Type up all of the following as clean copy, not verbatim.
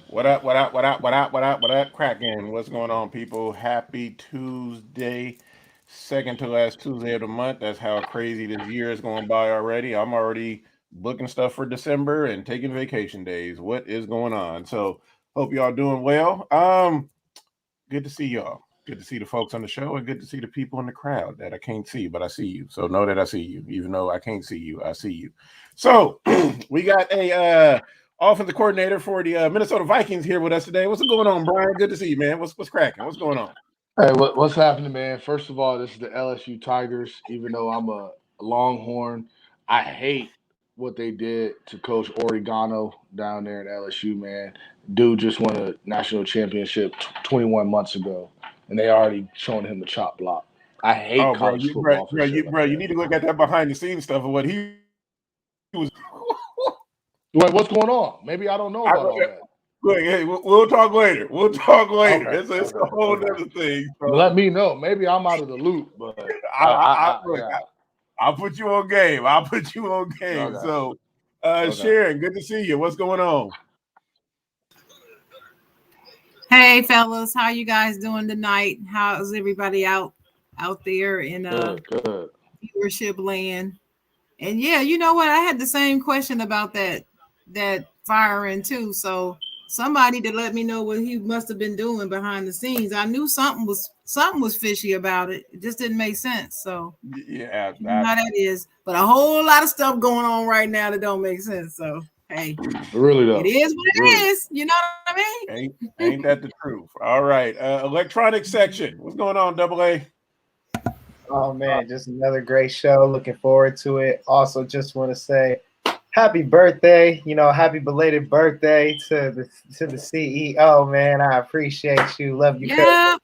What up? What up? What up? What up? What up? What up? Cracking. What's going on, people? Happy Tuesday, second to last Tuesday of the month. That's how crazy this year is going by already. I'm already booking stuff for December and taking vacation days. What is going on? So, hope y'all doing well. Good to see y'all. Good to see the folks on the show, and good to see the people in the crowd that I can't see, but I see you. So know that I see you, even though I can't see you. I see you. So we got a offensive coordinator for the Minnesota Vikings here with us today. What's going on, Brian? Good to see you, man. What's cracking? What's going on? Hey, what's happening, man? First of all, this is the LSU Tigers. Even though I'm a Longhorn, I hate what they did to Coach Oregano down there at LSU, man. Dude just won a national championship 21 months ago, and they already showing him the chop block. I hate Oh, bro, college you bro, football for bro, shit you like bro, you that. need to look at that behind the scenes stuff of what he was. What's going on? Maybe I don't know I, about all that. look, hey, we'll talk later. We'll talk later. Okay, It's a okay, whole okay. other thing. So Let me know. Maybe I'm out of the loop, but look, yeah. I'll put you on game. I'll put you on game. Okay, So, okay. Sharon, good to see you. What's going on? Hey fellas, how you guys doing tonight? How's everybody out there in Good, good. viewership land? And yeah, you know what? I had the same question about that firing too. So somebody to let me know what he must have been doing behind the scenes. I knew something was fishy about it. It just didn't make sense. So Yeah, you know how that is. But a whole lot of stuff going on right now that don't make sense. So hey, Really it though. is what Really. it is. You know what I ain't that the truth? All right, electronic section. What's going on, Double A? Oh man, just another great show. Looking forward to it. Also, just want to say happy birthday. Happy belated birthday to the CEO, man. I appreciate you. Love you, mean? cuz. Yeah.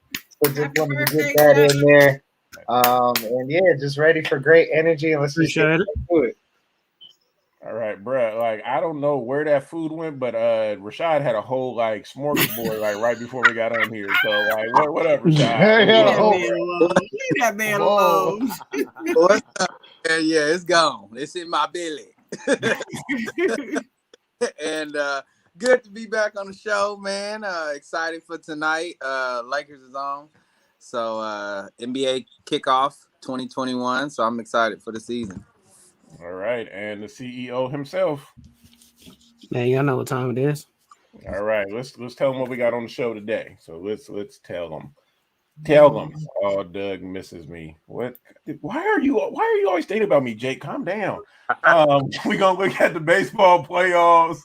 So just Happy wanted to get birthday, that Jack. in there. And yeah, just ready for great energy, and let's just get Appreciate it. to it. All right, bruh. Like I don't know where that food went, but Rashad had a whole like smorgasbord like right before we got on here. So like, what up, Rashad? Hey, What's Leave had going a that on, whole man bro? alone. Leave that man whoa. alone. What's up? Yeah, it's gone. It's in my belly. And good to be back on the show, man. Excited for tonight. Lakers is on. So NBA kickoff 2021. So I'm excited for the season. All right, and the CEO himself. Man, y'all know what time it is. All right, let's tell them what we got on the show today. So let's tell them. Tell them. Oh, Doug misses me. What? Why are you always thinking about me, Jake? Calm down. We're gonna look at the baseball playoffs.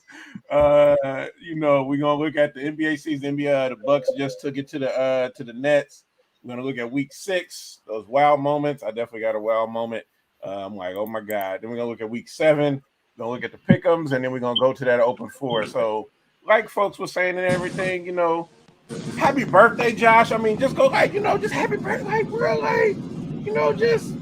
We're gonna look at the NBA season. The Bucks just took it to the Nets. We're gonna look at week 6, those wow moments. I definitely got a wow moment. I'm like, oh my God. Then we're gonna look at week 7, we're gonna look at the pick'ems, and then we're gonna go to that open floor. So, like folks were saying and everything, happy birthday, Josh. I mean, just go like, just happy birthday, like, bro, like, just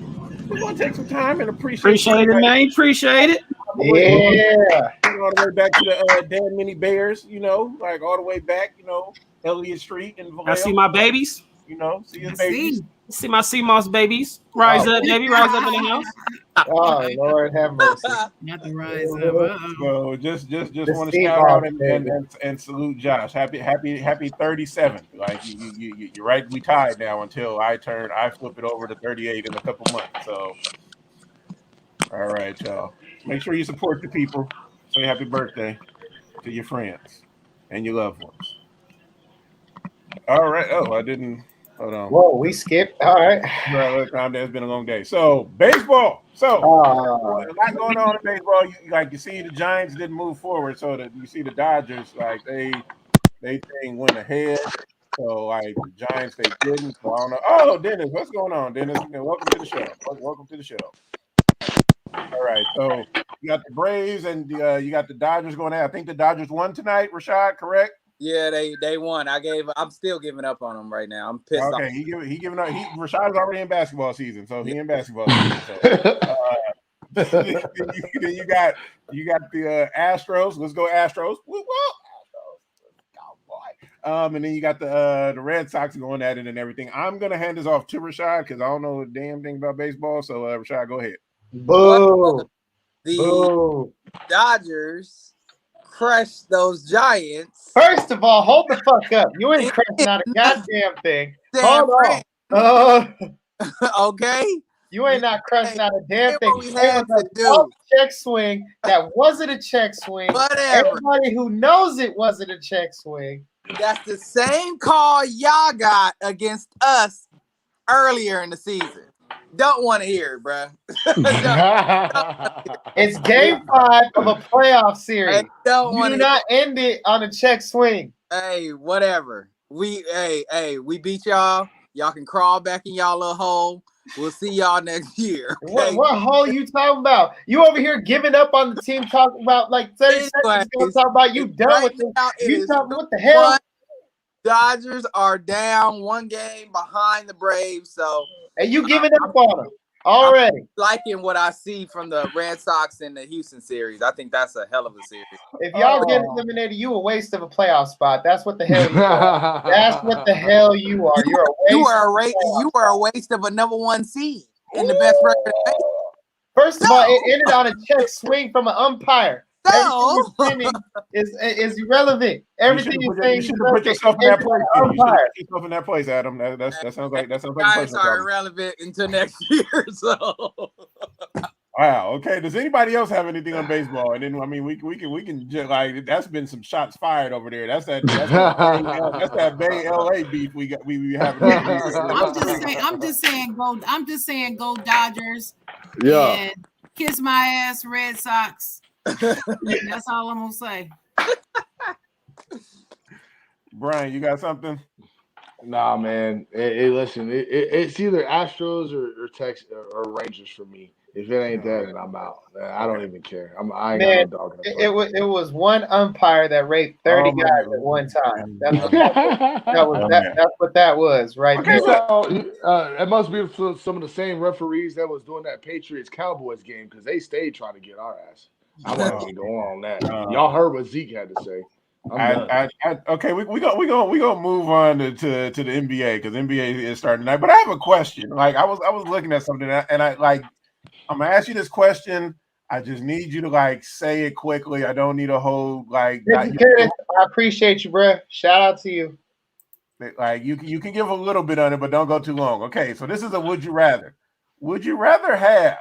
we're gonna take some time and appreciate you. Appreciate it, man. Appreciate it. Yeah. All the way back to the damn mini Bears, like all the way back, Elliott Street and I see Vallejo, my babies. See his I babies. see. See my CMOS babies. Rise Oh, up, baby. Rise up in the house. oh Lord, have mercy. Not to rise up. Uh-oh. So just The want to sea shout moss, out baby. and salute Josh. Happy 37. Like you're right. We tied now until I flip it over to 38 in a couple months. So all right, y'all. Make sure you support your people. Say happy birthday to your friends and your loved ones. All right. Oh, I didn't. Hold on. Whoa, we skipped. All right. Look, calm down. It's been a long day. So baseball. So Uh, a lot going on in baseball. You see the Giants didn't move forward, so that you see the Dodgers like they thing went ahead. So like the Giants they didn't. So I don't know. Oh, Dennis, what's going on, Dennis? Welcome to the show. Welcome to the show. All right. So you got the Braves and you got the Dodgers going out. I think the Dodgers won tonight. Rashad, correct? Yeah, they won. I'm still giving up on them right now. I'm pissed off. Okay, he giving up. Rashad is already in basketball season, so he in basketball season. So then you got the Astros. Let's go Astros. Woo, woo. Oh boy. And then you got the Red Sox going at it and everything. I'm gonna hand this off to Rashad because I don't know a damn thing about baseball. So Rashad, go ahead. boo. The Boo. Dodgers crush those Giants. First of all, hold the fuck up. You ain't crushed not a goddamn thing. San Hold on. Fran. Okay. You ain't not crushed not a damn did thing. what we It had was to a do. tough check swing that wasn't a check swing. Whatever. Everybody who knows it wasn't a check swing. That's the same call y'all got against us earlier in the season. Don't want to hear it, bro. It's game 5 of a playoff series. Hey, don't You want do to. not end it on a check swing. Hey, whatever. We beat y'all. Y'all can crawl back in y'all little hole. We'll see y'all next year. Okay? What hole you talking about? You over here giving up on the team, talking about like 30 seconds ago, talking about you done with it. now it You is talking what the hell? 2-1. Dodgers are down 1 game behind the Braves, so And you giving up on them already. liking what I see from the Red Sox in the Houston series. I think that's a hell of a series. If y'all get eliminated, you a waste of a playoff spot. That's what the hell you are. That's what the hell you are. You're a waste. You are a waste of a number 1 seed in the best record in baseball. First of all, it ended on a check swing from an umpire. No. Everything is irrelevant. Everything you you're saying should have put yourself in that place. You should have umpire. put yourself in that place, Adam. That sounds like a Guys personal are problem. irrelevant until next year. So Wow. Okay. Does anybody else have anything on baseball? And then I mean, we can just, like that's been some shots fired over there. That's that Bay LA beef we having. I'm just saying go Dodgers. Yeah. And kiss my ass, Red Sox. That's all I'm gonna say. Brian, you got something? Nah, man. Listen, it's either Astros or Texas or Rangers for me. If it ain't that, then I'm out. I don't even care. I ain't got no dog in the fight. It was one umpire that raped 30 guys at one time. That's what that was right Okay, there. so it must be some of the same referees that was doing that Patriots Cowboys game because they stayed trying to get our ass. I wasn't even going on that. Y'all heard what Zeke had to say. Okay, we gonna move on to the NBA because NBA is starting tonight. But I have a question. Like I was looking at something and I'm gonna ask you this question. I just need you to like say it quickly. I don't need a whole like. I appreciate you, bro. Shout out to you. Like you can give a little bit on it, but don't go too long. Okay, so this is a would you rather. Would you rather have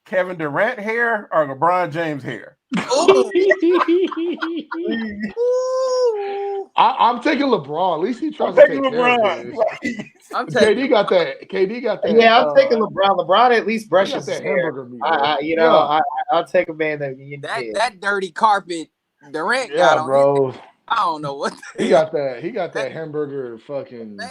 Kevin Durant hair or LeBron James hair? I'm taking LeBron. At least he tries I'm to taking take LeBron. KD got that. Yeah, I'm taking LeBron. LeBron at least brushes his that hair. hamburger meat. I'll take a man that that dirty carpet Durant got Yeah, on bro. his, I don't know what He got that hamburger fucking man.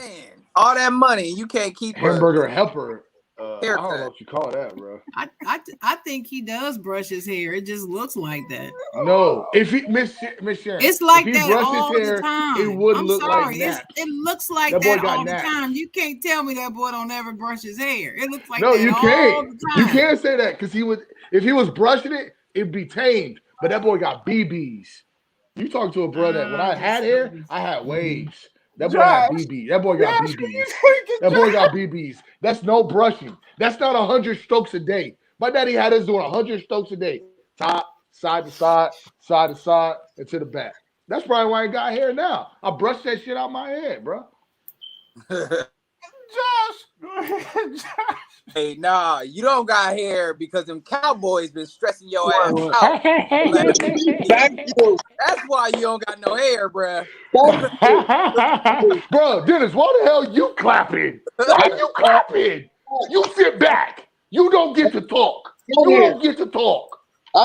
All that money, you can't keep hamburger helper. I don't haircut. know what you call that, bro. I think he does brush his hair. It just looks like that. No, if he Miss Sharon, It's like if he that brushed all his hair, the time. it wouldn't I'm look sorry. like that. It looks like That boy that got all the naps. time. You can't tell me that boy don't ever brush his hair. It looks like No, that you all can't. the time. You can't say that because if he was brushing it, it'd be tamed. But that boy got BBs. You talk to a brother that when I had hair, I had waves. That boy had BBs. That boy got BBs. That boy got BBs. That's no brushing. That's not 100 strokes a day. My daddy had us doing 100 strokes a day. Top, side to side, side to side, and to the back. That's probably why I got hair now. I brushed that shit out my head, bro. Josh. Hey, nah, you don't got hair because them Cowboys been stressing your ass out. That's why you don't got no hair, bruh. Bro, Dennis, why the hell you clapping? Why you clapping? You sit back. You don't get to talk. You don't get to talk.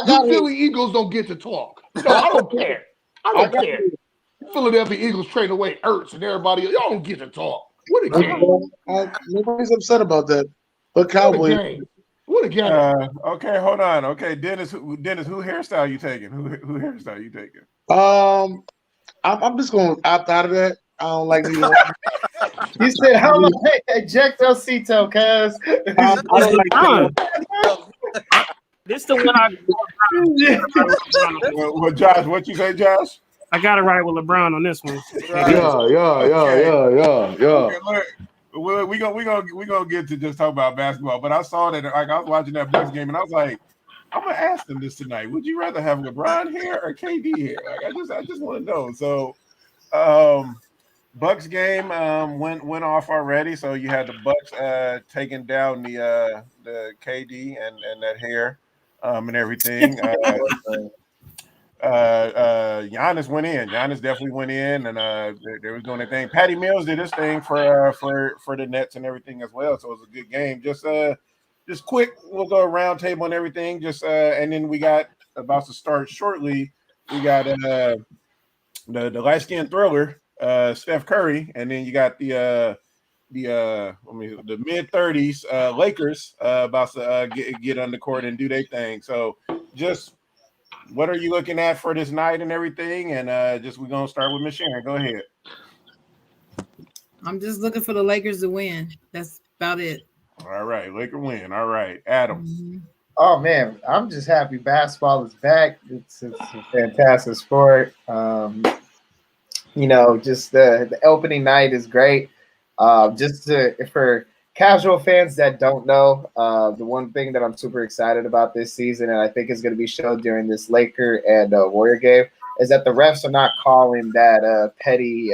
You Philly Eagles don't get to talk. No, I don't care. I don't care. Philadelphia Eagles trade away Ertz and everybody. Y'all don't get to talk. What a game. Nobody's upset about that. But Cowboys. What a game. Okay, hold on. Okay, Dennis, who hairstyle you taking? Who hairstyle you taking? I'm just going to opt out of that. I don't like either. You said, how am I ejectocito, cuz? I don't like This the one I. Well, Josh, what you say, Josh? I got it right with LeBron on this one. Yeah. Well, we gonna get to just talk about basketball, but I saw that like I was watching that Bucks game and I was like, I'm gonna ask them this tonight. Would you rather have LeBron here or KD here? Like, I just want to know. So, Bucks game went off already. So you had the Bucks taking down the KD and that hair and everything. Giannis went in. Giannis definitely went in, and they was doing their thing. Patty Mills did his thing for the Nets and everything as well. So it was a good game. Just quick, we'll go round table and everything. And then we got about to start shortly. We got the light skinned thriller, Steph Curry, and then you got the mid-30s Lakers about to get on the court and do their thing. So just what are you looking at for this night and everything? And we're gonna start with Miss Sharon. Go ahead. I'm just looking for the Lakers to win. That's about it. All right, Laker win. All right, Adam. Mhm. Oh man, I'm just happy basketball is back. It's a fantastic sport. Just the opening night is great. For casual fans that don't know, the one thing that I'm super excited about this season, and I think is going to be shown during this Laker and Warrior game, is that the refs are not calling that petty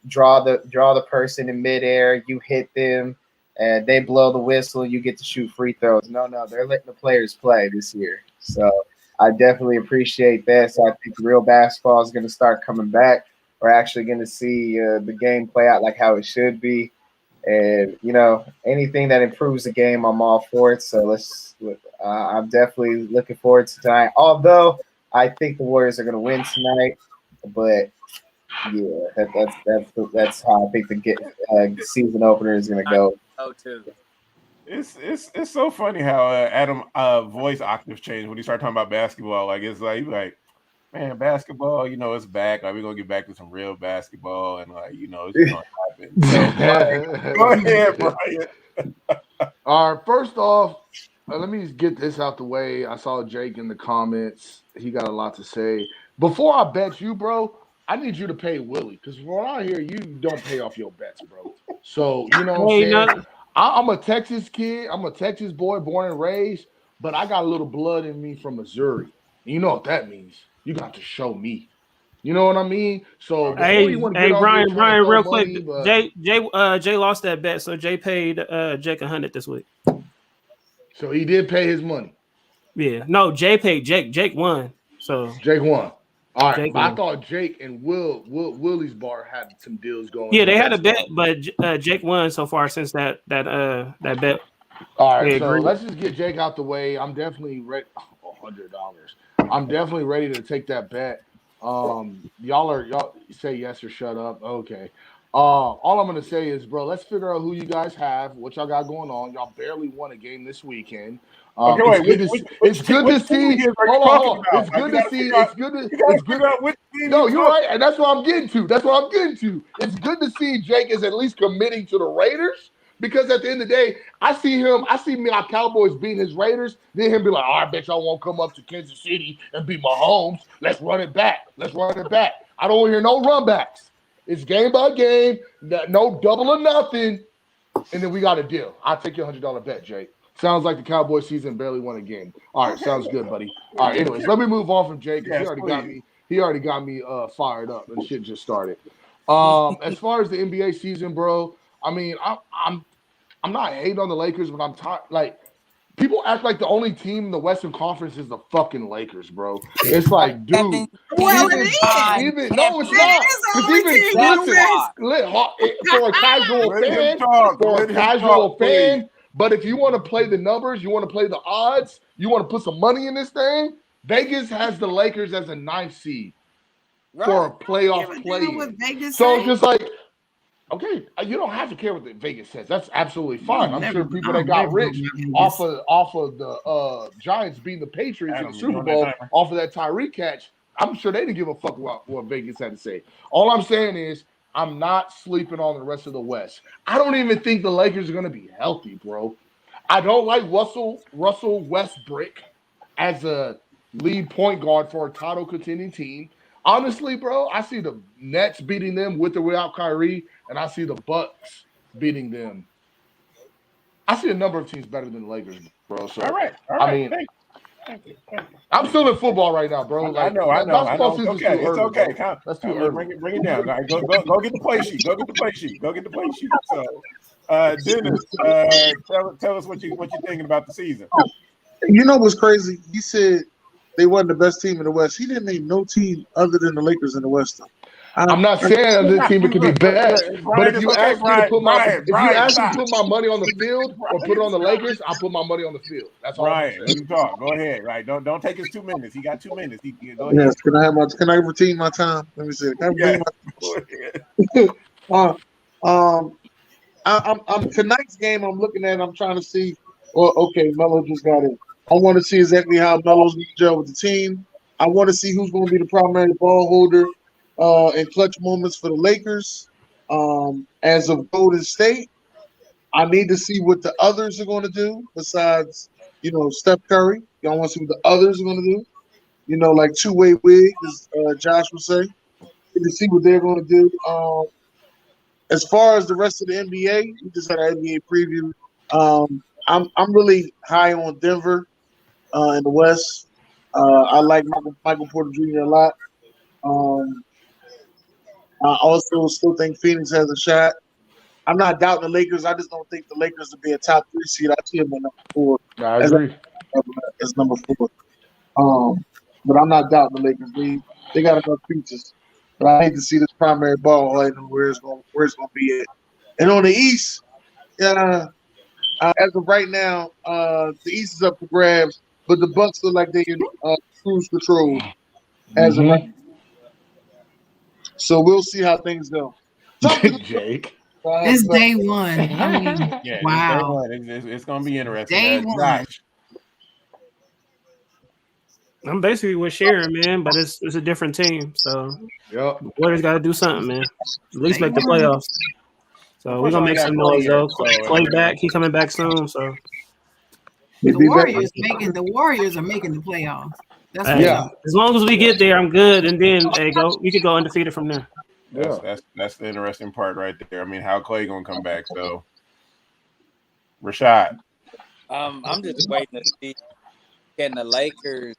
draw the person in midair, you hit them, and they blow the whistle, you get to shoot free throws. No, they're letting the players play this year. So I definitely appreciate that. So I think real basketball is going to start coming back. We're actually going to see the game play out like how it should be. And, anything that improves the game, I'm all for it. So I'm definitely looking forward to tonight. Although I think the Warriors are going to win tonight. But, yeah, that's how I think the season opener is going to go. Oh, too. It's so funny how Adam voice octave changed when he started talking about basketball. Like it's like man, basketball, it's back. Like we're gonna get back to some real basketball, and it's just gonna happen. So, go ahead, Brian. All right, first off, let me just get this out the way. I saw Jake in the comments. He got a lot to say. Before I bet you, bro, I need you to pay Willie, because from what I hear, you don't pay off your bets, bro. So, you know what I'm saying? I'm a Texas kid. I'm a Texas boy, born and raised, but I got a little blood in me from Missouri. You know what that means. You got to show me. You know what I mean? So hey, Brian, real quick. Jay lost that bet, so Jay paid Jake 100 this week. So he did pay his money. Yeah, no, Jay paid Jake. Jake won. So Jake won. All right, but I thought Jake and Willie's bar had some deals going. Yeah, they had a bet, but Jake won so far since that bet. All right, so let's just get Jake out the way. I'm definitely ready. $100. I'm definitely ready to take that bet. Y'all say yes or shut up. Okay. All I'm gonna say is, bro, let's figure out who you guys have, what y'all got going on. Y'all barely won a game this weekend. It's good to see. Hold on. It's good to see. It's good. No, you're right, and that's what I'm getting to. It's good to see Jake is at least committing to the Raiders. Because at the end of the day, I see my Cowboys beating his Raiders. Then him be like, I bet y'all won't come up to Kansas City and beat Mahomes. Let's run it back. I don't want to hear no run backs. It's game by game, no double or nothing. And then we got a deal. I'll take your $100 bet, Jake. Sounds like the Cowboys season barely won a game. All right, sounds good, buddy. All right, anyways, let me move on from Jake. Yes, he already got me fired up, and shit just started. As far as the NBA season, bro, I mean, I'm not hating on the Lakers, but I'm tired. Like, people act like the only team in the Western Conference is the fucking Lakers, bro. It's like, dude. No, it's not. For a casual fan, but if you want to play the numbers, you want to play the odds, you want to put some money in this thing, Vegas has the Lakers as a 9th seed for a playoff play. So it's just like, okay, you don't have to care what the Vegas says. That's absolutely fine. I'm sure people that got rich off of the Giants beating the Patriots in the Super Bowl off of that Tyreek catch, I'm sure they didn't give a fuck what Vegas had to say. All I'm saying is I'm not sleeping on the rest of the West. I don't even think the Lakers are going to be healthy, bro. I don't like Russell Westbrook as a lead point guard for a title contending team. Honestly, bro, I see the Nets beating them with or without Kyrie, and I see the Bucks beating them. I see a number of teams better than the Lakers, bro. So, all right. I mean, I'm still in football right now, bro. I know. Basketball It's season's okay. too early, It's okay. bro. That's too early. Bring it down. All right, go get the play sheet. Go get the play sheet. So, Dennis, tell us what you're thinking about the season. You know what's crazy? He said they wasn't the best team in the West. He didn't name no team other than the Lakers in the West. Though. I'm not saying this team could be bad, but if you ask me to put my money on the field or put it on the Lakers, I'll put my money on the field. That's all. Right. Let him talk. Go ahead. Right. Don't take his 2 minutes. He got 2 minutes. Go ahead. Yes. Can I retain my time? Let me see. I'm tonight's game. I'm looking at. I'm trying to see. Well, okay, Melo just got it. I want to see exactly how Melo's going to gel with the team. I want to see who's going to be the primary ball holder in clutch moments for the Lakers. As of Golden State, I need to see what the others are going to do besides, Steph Curry. Y'all want to see what the others are going to do? Like two-way wig, as Josh would say. Need to see what they're going to do. As far as the rest of the NBA, we just had an NBA preview. I'm really high on Denver in the West. I like Michael Porter Jr. a lot. I also still think Phoenix has a shot. I'm not doubting the Lakers. I just don't think the Lakers will be a top 3 seed. I see them at number 4. I agree. As number 4. But I'm not doubting the Lakers. They got enough pieces. But I hate to see this primary ball and where it's going to be at. And on the East, as of right now, the East is up for grabs. But the Bucks look like they can cruise control as of right now. So we'll see how things go. Jake. It's day one. I mean, Yeah, wow. It's going to be interesting. Day one. I'm basically with Sharon, man, but it's a different team. So yep. The Warriors got to do something, man. At least make the playoffs. So we're gonna make some noise though. Clay back, he coming back soon. So the Warriors are making the playoffs. That's as long as we get there, I'm good. And then we could go undefeated from there. That's the interesting part right there. I mean, how Clay gonna come back? So, Rashad, I'm just waiting to see can the Lakers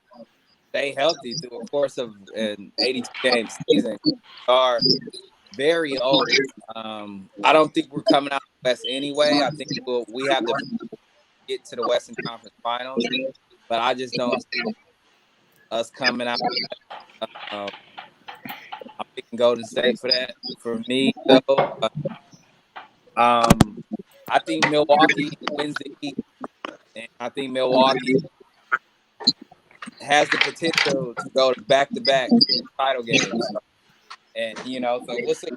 stay healthy through a course of an 82-game season. Are very old. I don't think we're coming out of the West anyway. I think we have to get to the Western Conference Finals, but I just don't see us coming out. I'm picking Golden State for that. For me, though, I think Milwaukee wins the East, and I think Milwaukee has the potential to go to back-to-back title games. And, so we'll see.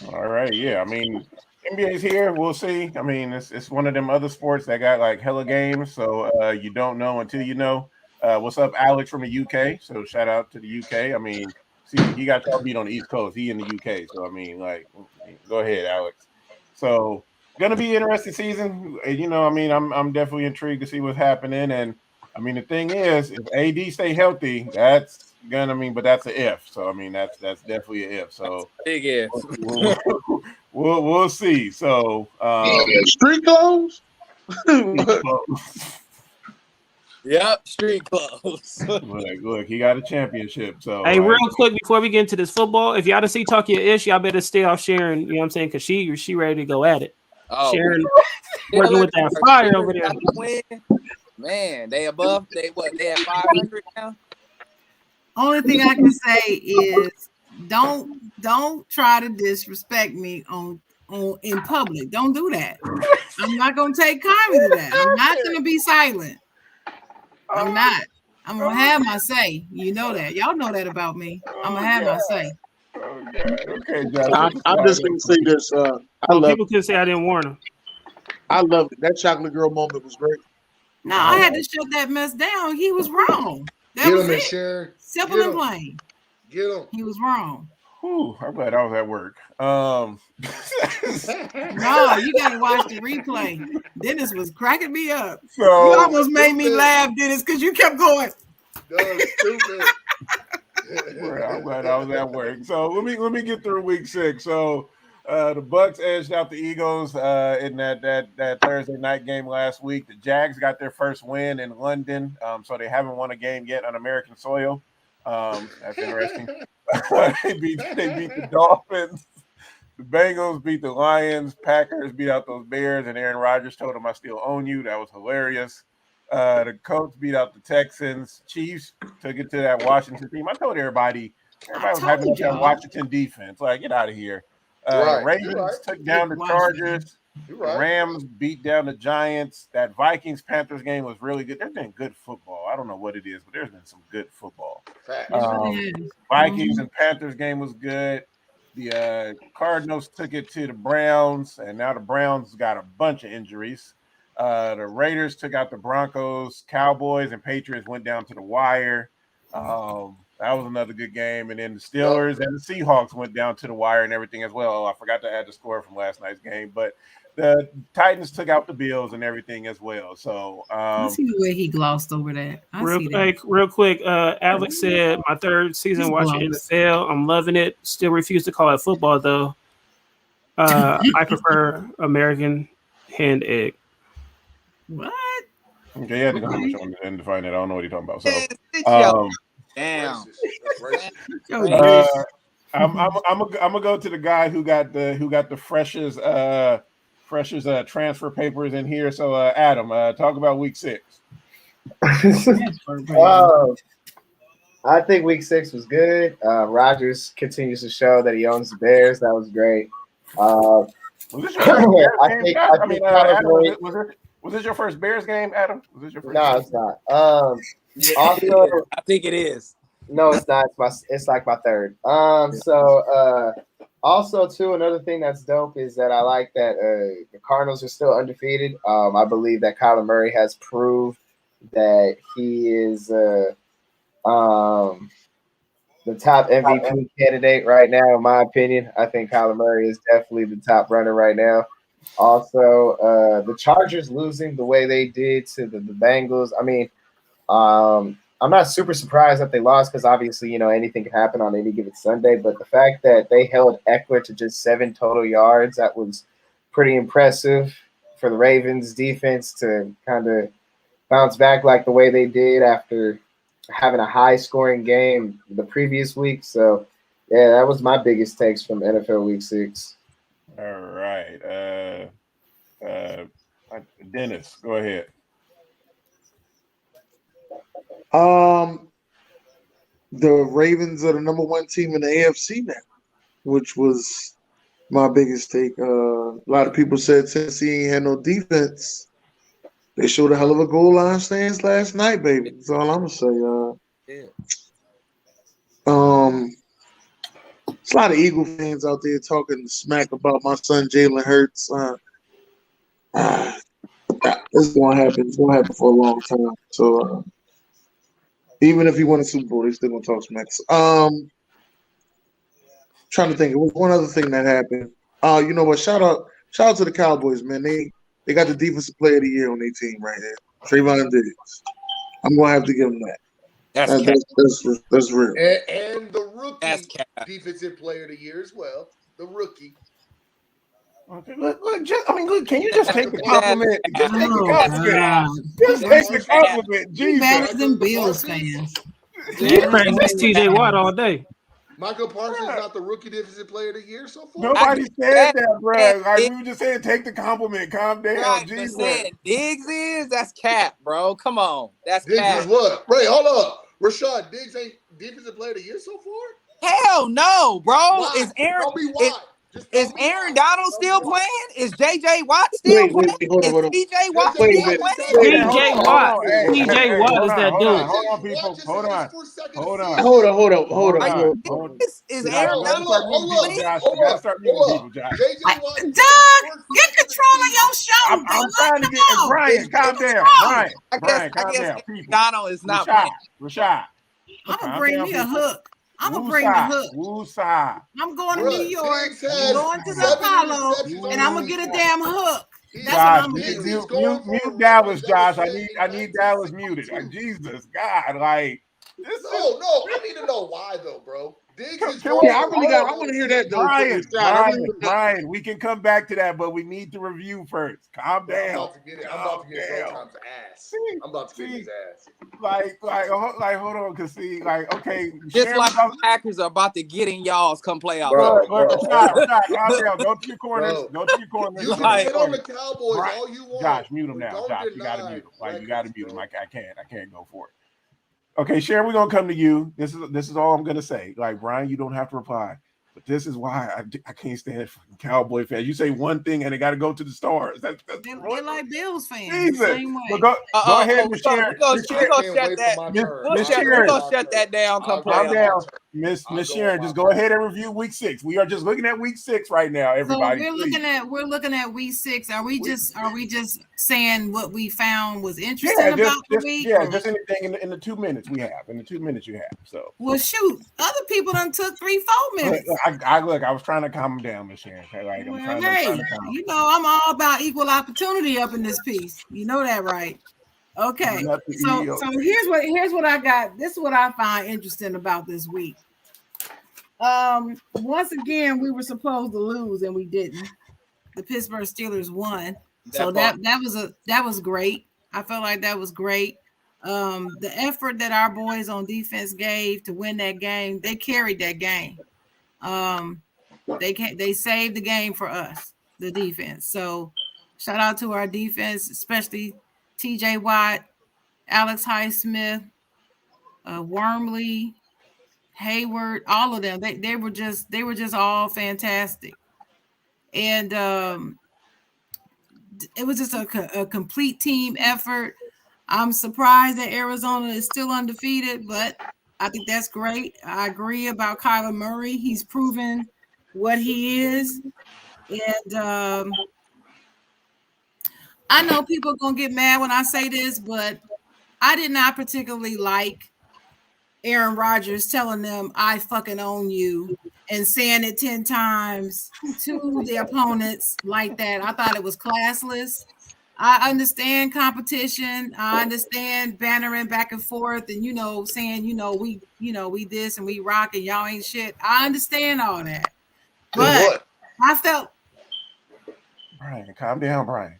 All right, yeah. I mean, NBA's here. We'll see. I mean, it's one of them other sports that got like hella games, so you don't know until you know. What's up, Alex from the UK? So shout out to the UK. I mean, see, he got y'all beat on the East Coast. He in the UK, so I mean, like, go ahead, Alex. So gonna be an interesting season. I mean, I'm definitely intrigued to see what's happening. And I mean, the thing is, if AD stay healthy, that's gonna mean, but that's an if. So I mean, that's definitely an if. So big if. We'll see. So street clothes. Yep, street clothes. Look, he got a championship. So hey, real quick before we get into this football, if y'all to see talk your ish, y'all better stay off Sharon. You know what I'm saying? Because she ready to go at it. Oh, Sharon working with that fire over there. Man, they at 500 now. Only thing I can say is don't try to disrespect me on in public. Don't do that. I'm not gonna take kindly to that. I'm not gonna be silent. I'm not. I'm gonna have my say. You know that. Y'all know that about me. I'm gonna have my say. Okay, I'm just gonna say this. People can say I didn't warn them. I love it. That chocolate girl moment was great. No, I had to shut that mess down. He was wrong. That was it. Sharon. Simple and plain. Get him. He was wrong. Whew, I'm glad I was at work. No, you gotta watch the replay. Dennis was cracking me up. So you almost made me laugh, Dennis, because you kept going. Stupid. I'm glad I was at work. So let me get through week 6. So The Bucks edged out the Eagles in that Thursday night game last week. The Jags got their first win in London, so they haven't won a game yet on American soil. That's interesting. They beat the Dolphins. The Bengals beat the Lions. Packers beat out those Bears, and Aaron Rodgers told them, "I still own you." That was hilarious. The Colts beat out the Texans. Chiefs took it to that Washington team. I told everybody was hyping up that Washington defense. Like, get out of here. Right. Ravens took down the Chargers. You're The right. Rams beat down the Giants. That Vikings-Panthers game was really good. There's been good football. I don't know what it is, but there's been some good football. Facts. Vikings and Panthers game was good. The Cardinals took it to the Browns, and now the Browns got a bunch of injuries. The Raiders took out the Broncos. Cowboys and Patriots went down to the wire. That was another good game. And then the Steelers and the Seahawks went down to the wire and everything as well. I forgot to add the score from last night's game, but the Titans took out the Bills and everything as well. So I see the way he glossed over that. Real quick, Alex said, my third season watching NFL. I'm loving it. Still refuse to call it football, though. I prefer American hand egg. What? Okay, you had to go and define it. I don't know what you're talking about. So, damn. I'm gonna go to the guy who got the freshest transfer papers in here. So, Adam, talk about week 6. I think week 6 was good. Rodgers continues to show that he owns the Bears. That was great. Was this your first Bears game? Adam, was this your first Bears game, Adam? Was this your first? No, it's not. Also, I think it is. No, it's not. It's like my third. Also too, another thing that's dope is that I like that the Cardinals are still undefeated. I believe that Kyler Murray has proved that he is the top MVP candidate right now, in my opinion. I think Kyler Murray is definitely the top runner right now. Also, the Chargers losing the way they did to the Bengals. I mean, I'm not super surprised that they lost because obviously, anything can happen on any given Sunday. But the fact that they held Eckler to just 7 total yards, that was pretty impressive for the Ravens defense to kind of bounce back like the way they did after having a high-scoring game the previous week. So, yeah, that was my biggest takes from NFL Week 6. All right. Dennis, go ahead. The Ravens are the number 1 team in the AFC now, which was my biggest take. A lot of people said Tennessee ain't had no defense. They showed a hell of a goal line stance last night, baby. That's all I'm gonna say. There's a lot of Eagle fans out there talking smack about my son Jalen Hurts. This is gonna happen. It's gonna happen for a long time. So. Even if he won a Super Bowl, they still gonna talk smack. Trying to think, it was one other thing that happened. You know what? Shout out to the Cowboys, man. They got the defensive player of the year on their team right there, Trayvon Diggs. I'm gonna have to give them that. That's real. And the rookie defensive player of the year as well. The rookie. Okay, look, can you just take the compliment? Just take the compliment. Just take the compliment. Jesus. Better than Bills fans. That's TJ Watt all day. Michael Parsons not the rookie defensive player of the year so far. Nobody said that, bro. We were just saying take the compliment. Calm down, Right, Jesus. Diggs is that's cap, bro. Come on, that's Diggs cap. is what? Ray, hold up. Rashad Diggs ain't defensive player of the year so far? Hell no, bro. Why? Is Aaron? Tell me why. Is Aaron Donald still playing? Is JJ Watt still playing? Hold on. Is TJ Watt Wait a still minute. playing? TJ Watt. TJ Watt is that dude. Hold on, people. Hold on. Hold on. Is Aaron Donald Josh, you gotta start muting people, Josh. Doug, get control of your show. I'm trying to get Brian. Calm down, Brian. Calm down. People. Donald is not playing. Rashad. I'm gonna bring me a hook. I'm gonna bring the hook. Woosah. I'm going to New York, has going to the 7 Apollo, interceptions and I'm gonna get a damn hook. That's Josh, what I'm gonna do. mute Dallas, Josh. I need Dallas muted. Jesus, God, like this. No, I need to know why though, bro. Diggs is Can we- Yeah, I want to hear that though. Brian, we can come back to that, but we need to review first. Calm Bro, I'm down. about to get it. I'm about to get Calm Showtime's ass. See, I'm about to get see. his ass. Hold on, cause see, okay, Just Sharon like was the Packers are about to get in y'all's come playoff. Bro, Rashad, calm down. Go to your corners. Bro. Go to your corners. You Go can to your shit on the corners. Cowboys Right. all you want. Josh, mute him but now. don't Josh, you gotta deny mute him. Like you records, gotta mute him. bro. I can't go for it. Okay, Sharon, we're gonna come to you. This is all I'm gonna say. Like Brian, you don't have to reply. But this is why I can't stand fucking Cowboy fans. You say one thing and it got to go to the stars. That's They're like Bills fans. Jesus. The same way. Well, go ahead, Miss Sharon. We're gonna shut that. We're gonna shut that down. Come Calm playoff. down, Miss Sharon. Just go ahead and review week 6. We are just looking at week 6 right now, everybody. So we're looking at week 6. Are we just saying what we found was interesting about the week? Just anything in the 2 minutes we have. In the 2 minutes you have. So well, shoot, other people done took 3-4 minutes. I was trying to calm down, Miss Sharon. Like I'm trying to calm. You know, I'm all about equal opportunity up in this piece. You know that, right? Okay. So here's what I got. This is what I find interesting about this week. Once again, we were supposed to lose and we didn't. The Pittsburgh Steelers won. So that was great. I felt like that was great. The effort that our boys on defense gave to win that game, they carried that game. They saved the game for us, the defense. So shout out to our defense, especially TJ Watt, Alex Highsmith, Wormley, Hayward, all of them. They were just all fantastic. And it was just a complete team effort. I'm surprised that Arizona is still undefeated, but I think that's great. I agree about Kyler Murray. He's proven what he is. And I know people are going to get mad when I say this, but I did not particularly like Aaron Rodgers telling them, I fucking own you, and saying it 10 times to the opponents like that. I thought it was classless. I understand competition. I understand bannering back and forth and, saying, we this and we rock and y'all ain't shit. I understand all that. But I felt Brian, calm down, Brian.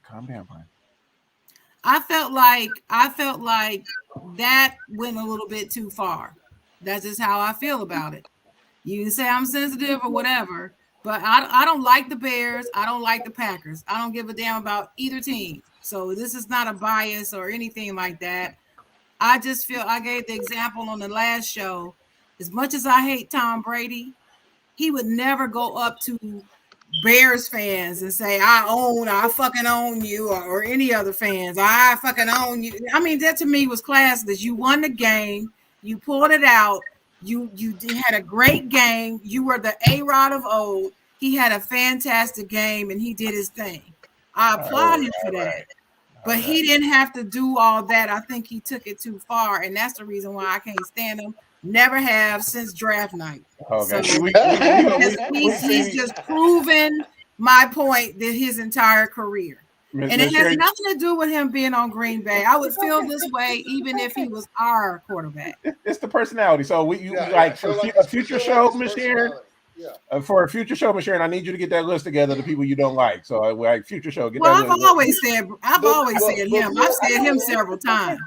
I felt like that went a little bit too far. That's just how I feel about it. You can say I'm sensitive or whatever, but I don't like the Bears. I don't like the Packers. I don't give a damn about either team. So this is not a bias or anything like that. I just feel I gave the example on the last show. As much as I hate Tom Brady, he would never go up to Bears fans and say, I fucking own you, or any other fans. I fucking own you. I mean, that to me was classless. You won the game. You pulled it out. You had a great game. You were the A-Rod of old. He had a fantastic game, and he did his thing. I applaud him for that. But he didn't have to do all that. I think he took it too far, and that's the reason why I can't stand him. Never have since draft night. Okay. So he's just proven my point that his entire career. And it has nothing to do with him being on Green Bay. I would feel this way even if he was our quarterback. It's the personality. So for a future show, Miss Sharon. For a future show, Miss Sharon, I need you to get that list together of the people you don't like. So future show, get that list. I've always said him. I've said him several times.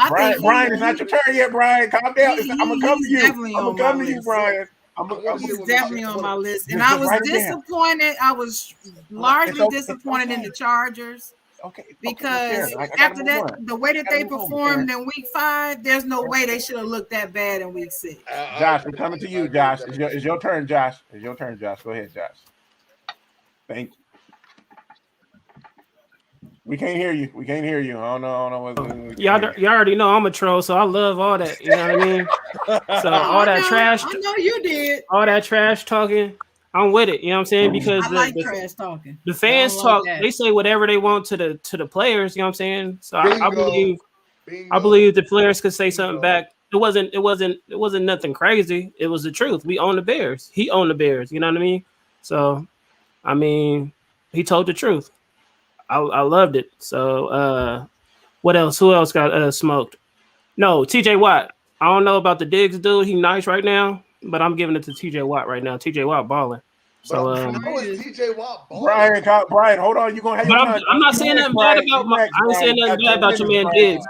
Brian, it's not your turn yet, Brian. Calm down. I'm gonna come to you. I'm gonna come to you, Brian. He's definitely on my list, and I was disappointed. I was largely disappointed in the Chargers. Because after that, the way that they performed in week 5, there's no way they should have looked that bad in week 6. Josh, we're coming to you, Josh. It's your turn, Josh. It's your turn, Josh. Go ahead, Josh. Thank you. We can't hear you. I don't know what. Y'all already know I'm a troll, so I love all that. You know what I mean? So all that trash. I know you did. All that trash talking, I'm with it. You know what I'm saying? Because I like trash talking. The fans talk. They say whatever they want to the players. You know what I'm saying? So I believe the players could say something back. It wasn't nothing crazy. It was the truth. We own the Bears. He owned the Bears. You know what I mean? So, I mean, he told the truth. I loved it. So, what else? Who else got smoked? No, TJ Watt. I don't know about the Diggs dude. He nice right now. but I'm giving it to TJ Watt right now. TJ Watt balling. So How is TJ Watt balling? Brian, hold on. You're gonna have your time. I'm not saying nothing bad about my. I ain't saying nothing bad about your man Diggs.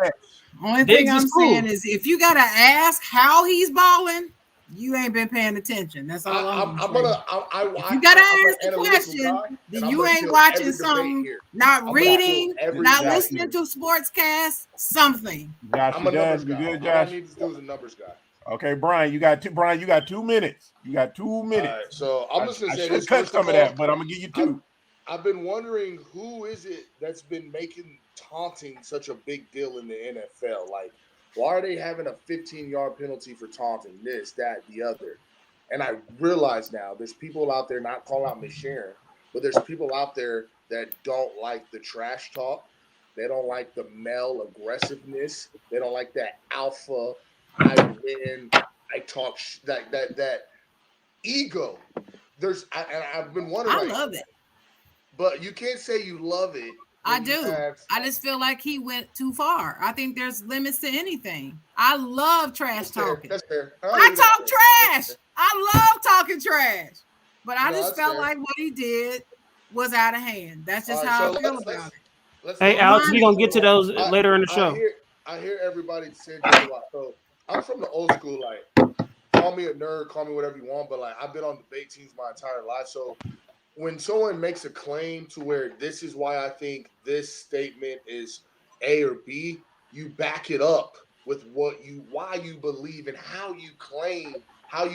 Only thing I'm saying is, if you gotta ask how he's balling, you ain't been paying attention. That's all I'm saying. If you gotta ask the question, then you ain't watching something, not reading, not listening to sportscasts, something. Josh, you done? You good, Josh? All I need to do is a numbers guy. Okay, Brian, you got 2 minutes. You got 2 minutes. All right, so I'm just gonna say this. Cut some of that, but I'm gonna give you 2. I've been wondering who is it that's been making taunting such a big deal in the NFL. Like, why are they having a 15-yard penalty for taunting? This, that, the other. And I realize now there's people out there, not calling out Miss Sharon, but there's people out there that don't like the trash talk. They don't like the male aggressiveness. They don't like that alpha. I win. I talk that ego. I've been wondering. I love it, but you can't say you love it. I do. I just feel like he went too far. I think there's limits to anything. I love trash talking. That's fair. I talk trash. I love talking trash. But I just felt like what he did was out of hand. That's just how I feel about it. Hey, Alex, we're going to get to those later in the show. I hear everybody saying a lot. So I'm from the old school, like, call me a nerd, call me whatever you want, but, like, I've been on debate teams my entire life. So when someone makes a claim to where this is why I think this statement is A or B, you back it up with why you believe and how you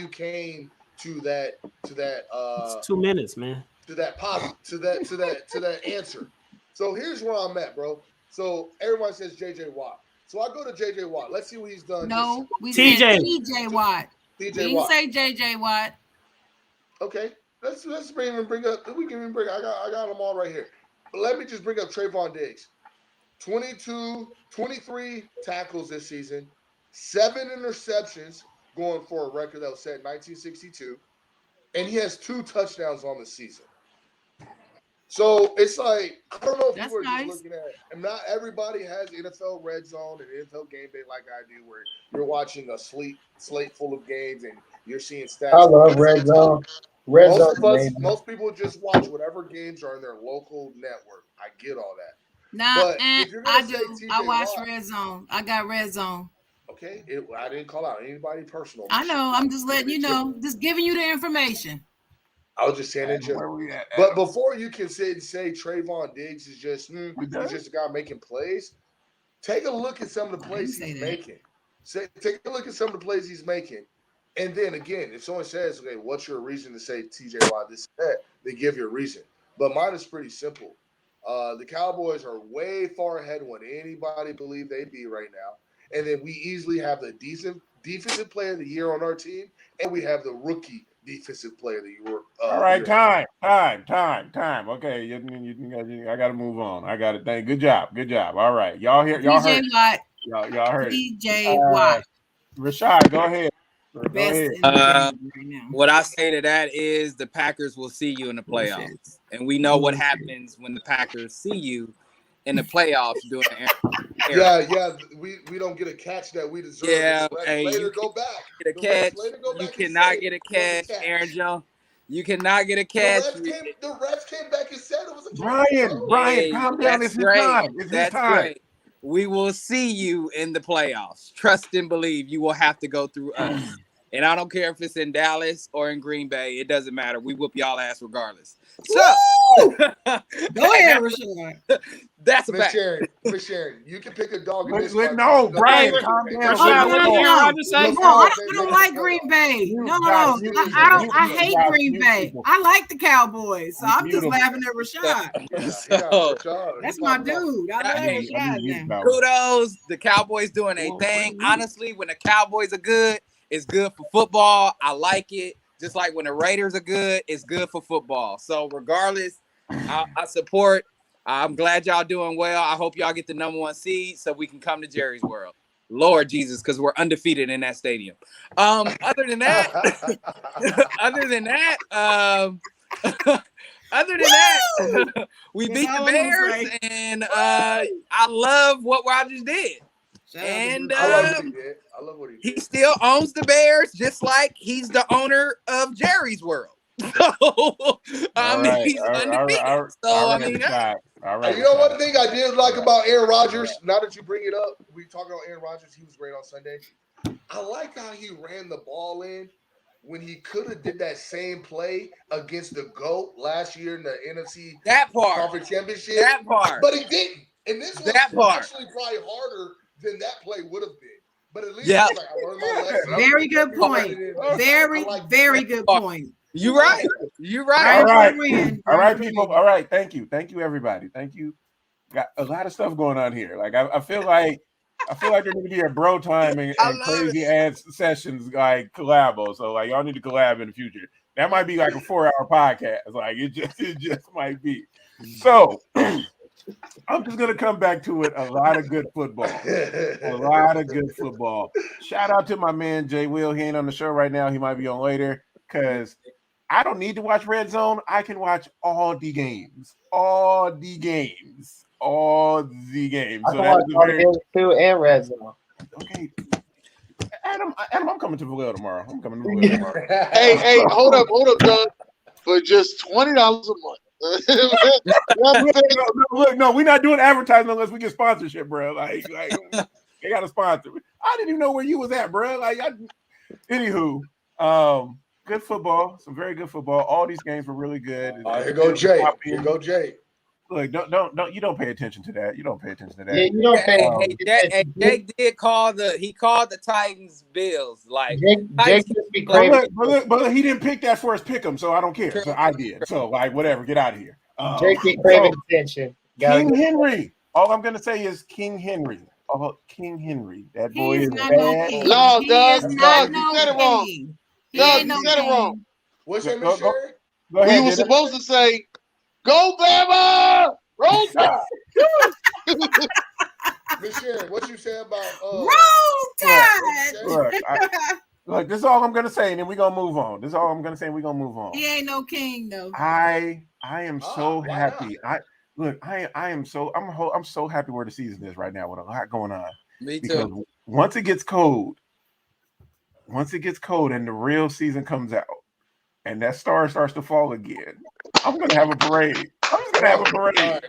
came to that it's 2 minutes, man. to that answer. So here's where I'm at, bro. So everyone says JJ Watt. So I go to JJ Watt. Let's see what he's done. No, we said TJ Watt. TJ Watt. Say JJ Watt. Okay. Let's bring up. We can even bring. I got them all right here. But let me just bring up Trayvon Diggs. 23 tackles this season, 7 interceptions, going for a record that was set in 1962, and he has 2 touchdowns on the season. So it's like, I don't know if you were just looking at, and not everybody has NFL Red Zone and NFL Game Day like I do, where you're watching a slate full of games and you're seeing stats. I love Red Zone. Most people just watch whatever games are in their local network. I get all that. Nah, I do. I watch Red Zone. I got Red Zone. Okay, I didn't call out anybody personal. I know. I'm just letting you know. Just giving you the information. I was just saying it. But before you can sit and say Trayvon Diggs is just he's just a guy making plays, take a look at some of the plays he's making. Take a look at some of the plays he's making. And then again, if someone says, okay, what's your reason to say TJ Watt this and that, they give you a reason. But mine is pretty simple. The Cowboys are way far ahead when anybody believe they'd be right now. And then we easily have the decent defensive player of the year on our team, and we have the rookie defensive player of the year. All right, time. Okay, I got to move on. I got to thank. Good job. All right, y'all heard. Y'all heard TJ Watt. Rashad, go ahead. What I say to that is the Packers will see you in the playoffs, and we know what happens when the Packers see you in the playoffs doing the Yeah, we don't get a catch that we deserve. Yeah, go back. Get a catch. You cannot get a catch, Aaron Jones. You cannot get a catch. The refs came back and said it was a catch. Brian, calm down. It's his time. It's his time. Great. We will see you in the playoffs. Trust and believe you will have to go through us. And I don't care if it's in Dallas or in Green Bay. It doesn't matter. We whoop y'all ass regardless. So go ahead, Rashad. That's a fact. Miss Sharon, you can pick a dog. No, Brian, calm down. I don't like Green Bay. No. I hate Green Bay. I like the Cowboys. So I'm just laughing at Rashad. That's my dude. I love Rashad. Kudos. The Cowboys doing a thing. Honestly, when the Cowboys are good, it's good for football. I like it. Just like when the Raiders are good, it's good for football. So regardless, I support. I'm glad y'all doing well. I hope y'all get the #1 seed so we can come to Jerry's World. Lord Jesus, because we're undefeated in that stadium. Other than that, we beat the Bears, and I love what Rodgers did. Shout out to And Bruce. I love what he did. I love what he he did. still owns the Bears, just like he's the owner of Jerry's World. So I All mean, right. he's undefeated. All So I right, mean, Rashad. All right. You know one Rashad. thing I did like about Aaron Rodgers, now that you bring it up, we talking about Aaron Rodgers, he was great on Sunday. I like how he ran the ball in when he could have did that same play against the GOAT last year in the NFC that part, Conference Championship. that part. But he didn't. And this was That part. actually probably harder than that play would have been. But at least Yeah. he was like, I learned my lesson. Very good point. Very, I like very good point. You right. You All right. right. Win. All right, people. All right. Thank you. Thank you, everybody. Thank you. Got a lot of stuff going on here. Like I feel like there need to be a bro time and I love crazy ass sessions like collabo. So like y'all need to collab in the future. That might be like a 4-hour podcast. Like it just might be. So I'm just gonna come back to it. A lot of good football. A lot of good football. Shout out to my man Jay Will. He ain't on the show right now. He might be on later because I don't need to watch Red Zone. I can watch all the games. All the games. All the games. I So can that watch is a all the very games too and Red Zone. okay. Adam, I'm coming to Vallejo tomorrow. I'm coming to Vallejo tomorrow. Hey, hold up, Doug. For just $20 a month. No, we're not doing advertising unless we get sponsorship, bro. Like they got a sponsor. I didn't even know where you was at, bro. Anywho, good football, some very good football. All these games were really good. Here go Jay. Here go Jay. Look, don't you don't pay attention to that. You don't pay attention to that. Yeah, you don't pay. Jake did call the Titans Bills. Like Jake just be But craving. look, he didn't pick that for his pick 'em, so I don't care. So I did. So like whatever, get out of here. Jake be craving attention. King Henry. All I'm gonna say is King Henry. Oh, King Henry. That boy He's is not bad. king. No, He Doug, is not you no said it wrong. king. He Doug, ain't you no said it king. wrong. What's your Go- Miss go- Sherry? Go ahead. You were Dennis. supposed to say, "Go Bama, roll Tide." Miss Sherry, what you say about Roll Tide? Tide. Look, this is all I'm gonna say, and then we're gonna move on. This is all I'm gonna say, and we're gonna move on. He ain't no king though. I am so why happy. I'm so happy where the season is right now with a lot going on. Me Because too. once it gets cold and the real season comes out and that star starts to fall again, I'm gonna have a parade. I'm just gonna have a parade.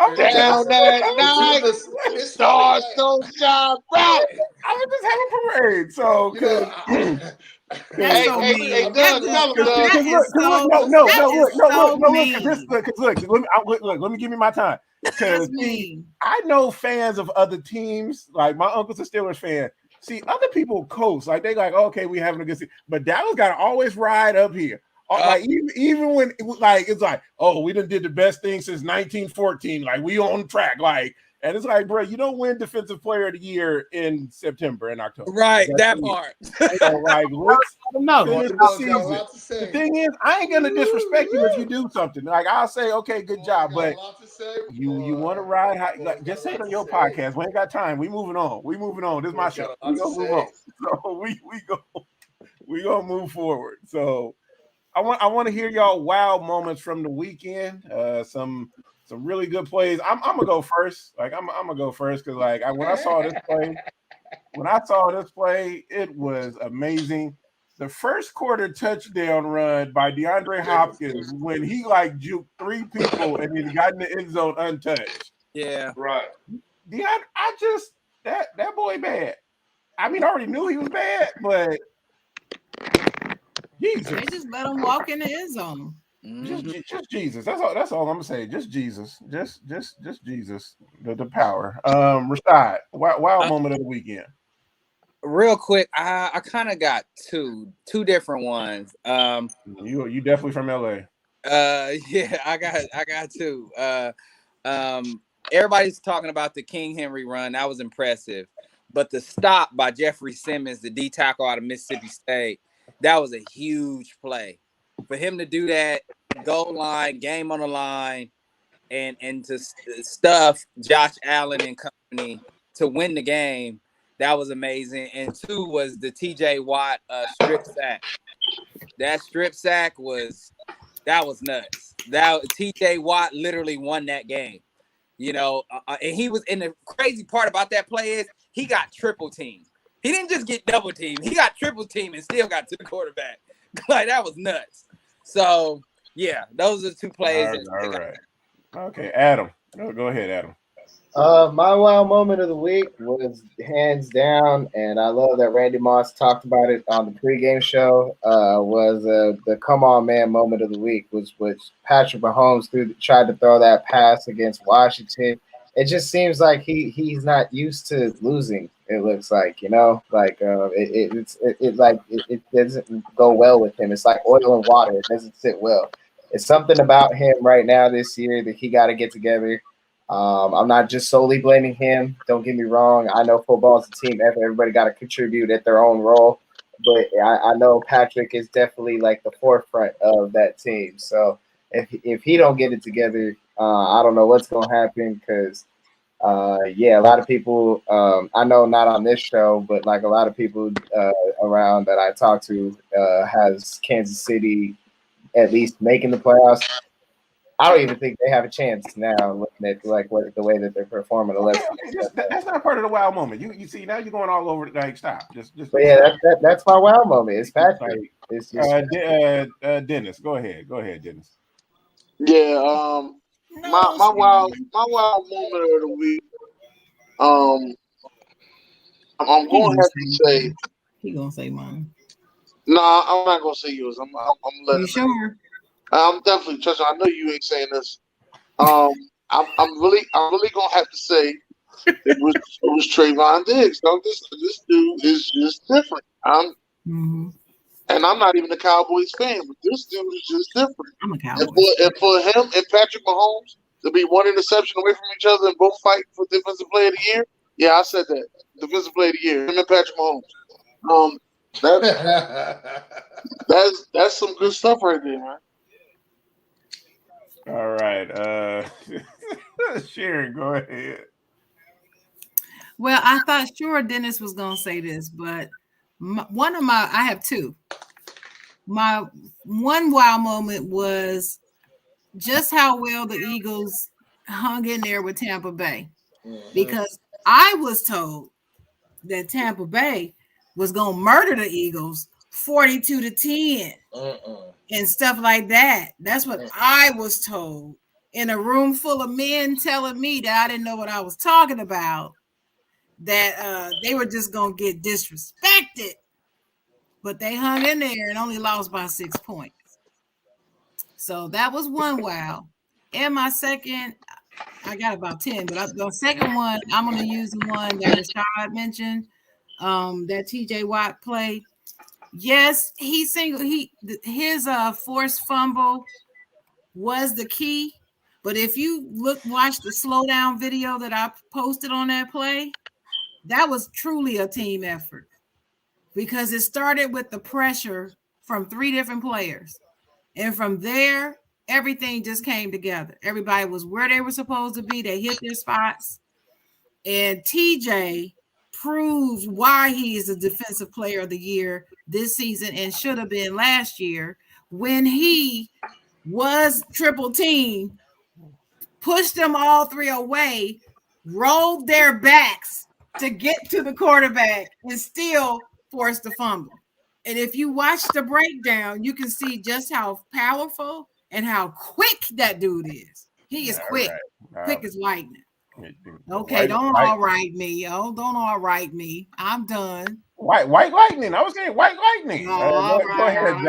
I'm just Down that night, stars don't shine bright. I'm gonna just have a parade. So, That's so Hey, mean. Doug, tell him, Doug. That is so mean. Let me give me my time. Because That's mean. I know fans of other teams, like my uncle's a Steelers fan. See, other people coast, like they like, okay, we having a good season, but Dallas got to always ride up here. Like even when like it's like, oh, we done did the best thing since 1914. Like we on track, like, and it's like, bro, you don't win Defensive Player of the Year in September and October. Right, That's that part. So, like, let's finish the season. The thing is, I ain't gonna disrespect you if you do something. Like I'll say, okay, good job, but you want to ride high, like, just say it on your podcast. We ain't got time. We moving on. This is my show. We gonna move on. So we gonna move forward. So I want to hear y'all wow moments from the weekend. Some really good plays. I'm gonna go first. Like I'm gonna go first because like when I saw this play, it was amazing. The first quarter touchdown run by DeAndre Hopkins when he like juked 3 people and then got in the end zone untouched. Yeah, right. That boy bad. I mean, I already knew he was bad, but Jesus. They just let him walk in the end zone. Just Jesus. That's all I'm gonna say. Just Jesus. Just Jesus. The power. Rashad, wild moment of the weekend. Real quick, I kind of got two different ones. You definitely from LA. Yeah, I got two. Everybody's talking about the King Henry run. That was impressive. But the stop by Jeffrey Simmons, the D tackle out of Mississippi State, that was a huge play. For him to do that, goal line, game on the line, and to stuff Josh Allen and company to win the game, that was amazing. And 2 was the TJ Watt strip sack. That strip sack was nuts. That TJ Watt literally won that game. You know, and he was, and the crazy part about that play is he got triple teamed. He didn't just get double teamed. He got triple teamed and still got to the quarterback. Like, that was nuts. So, yeah, those are 2 plays. All right. Okay, Adam. Go ahead, Adam. My wow moment of the week was hands down, and I love that Randy Moss talked about it on the pregame show. Was the come on man moment of the week, which Patrick Mahomes tried to throw that pass against Washington. It just seems like he's not used to losing. It looks like, it doesn't go well with him. It's like oil and water. It doesn't sit well. It's something about him right now this year that he got to get together. I'm not just solely blaming him. Don't get me wrong. I know football is a team effort. Everybody got to contribute at their own role. But I know Patrick is definitely like the forefront of that team. So if he don't get it together, I don't know what's going to happen because, a lot of people, I know not on this show, but like a lot of people around that I talk to has Kansas City at least making the playoffs. I don't even think they have a chance now looking at like the way that they're performing. That's not part of the wow moment. You see now you're going all over. Like, stop. But yeah, that's my wow moment. It's Patrick. It's just Dennis. Go ahead, Dennis. Yeah. My wow moment of the week. I'm going to have to say. He gonna say mine. No, I'm not gonna say yours. I'm letting. You sure? I'm definitely trusting. I know you ain't saying this. I'm really gonna have to say it was Trayvon Diggs. No, this dude is just different. And I'm not even a Cowboys fan, but this dude is just different. I'm a Cowboys. And for him and Patrick Mahomes to be 1 interception away from each other and both fighting for Defensive Player of the Year, yeah, I said that. Defensive Player of the Year, him and Patrick Mahomes. That's some good stuff right there, man. All right. Sharon, go ahead. Well, I thought sure Dennis was going to say this, but I have 2. My one wow moment was just how well the Eagles hung in there with Tampa Bay. Because I was told that Tampa Bay was going to murder the Eagles 42-10 and stuff like that. That's what I was told in a room full of men telling me that I didn't know what I was talking about, that they were just going to get disrespected. But they hung in there and only lost by 6 points. So that was one wow. And my second, I got about 10, but the second one, I'm going to use the one that Rashad mentioned, that TJ Watt play. Yes, his forced fumble was the key. But if you watch the slowdown video that I posted on that play, that was truly a team effort because it started with the pressure from 3 different players. And from there, everything just came together. Everybody was where they were supposed to be. They hit their spots. And TJ proved why he is the Defensive Player of the Year this season and should have been last year when he was triple team, pushed them all 3 away, rolled their backs to get to the quarterback and still forced the fumble. And if you watch the breakdown, you can see just how powerful and how quick that dude is. He is quick, quick as lightning. Okay, don't all right me. Oh, don't all right me. I'm done. White lightning. I was saying white lightning. Go ahead,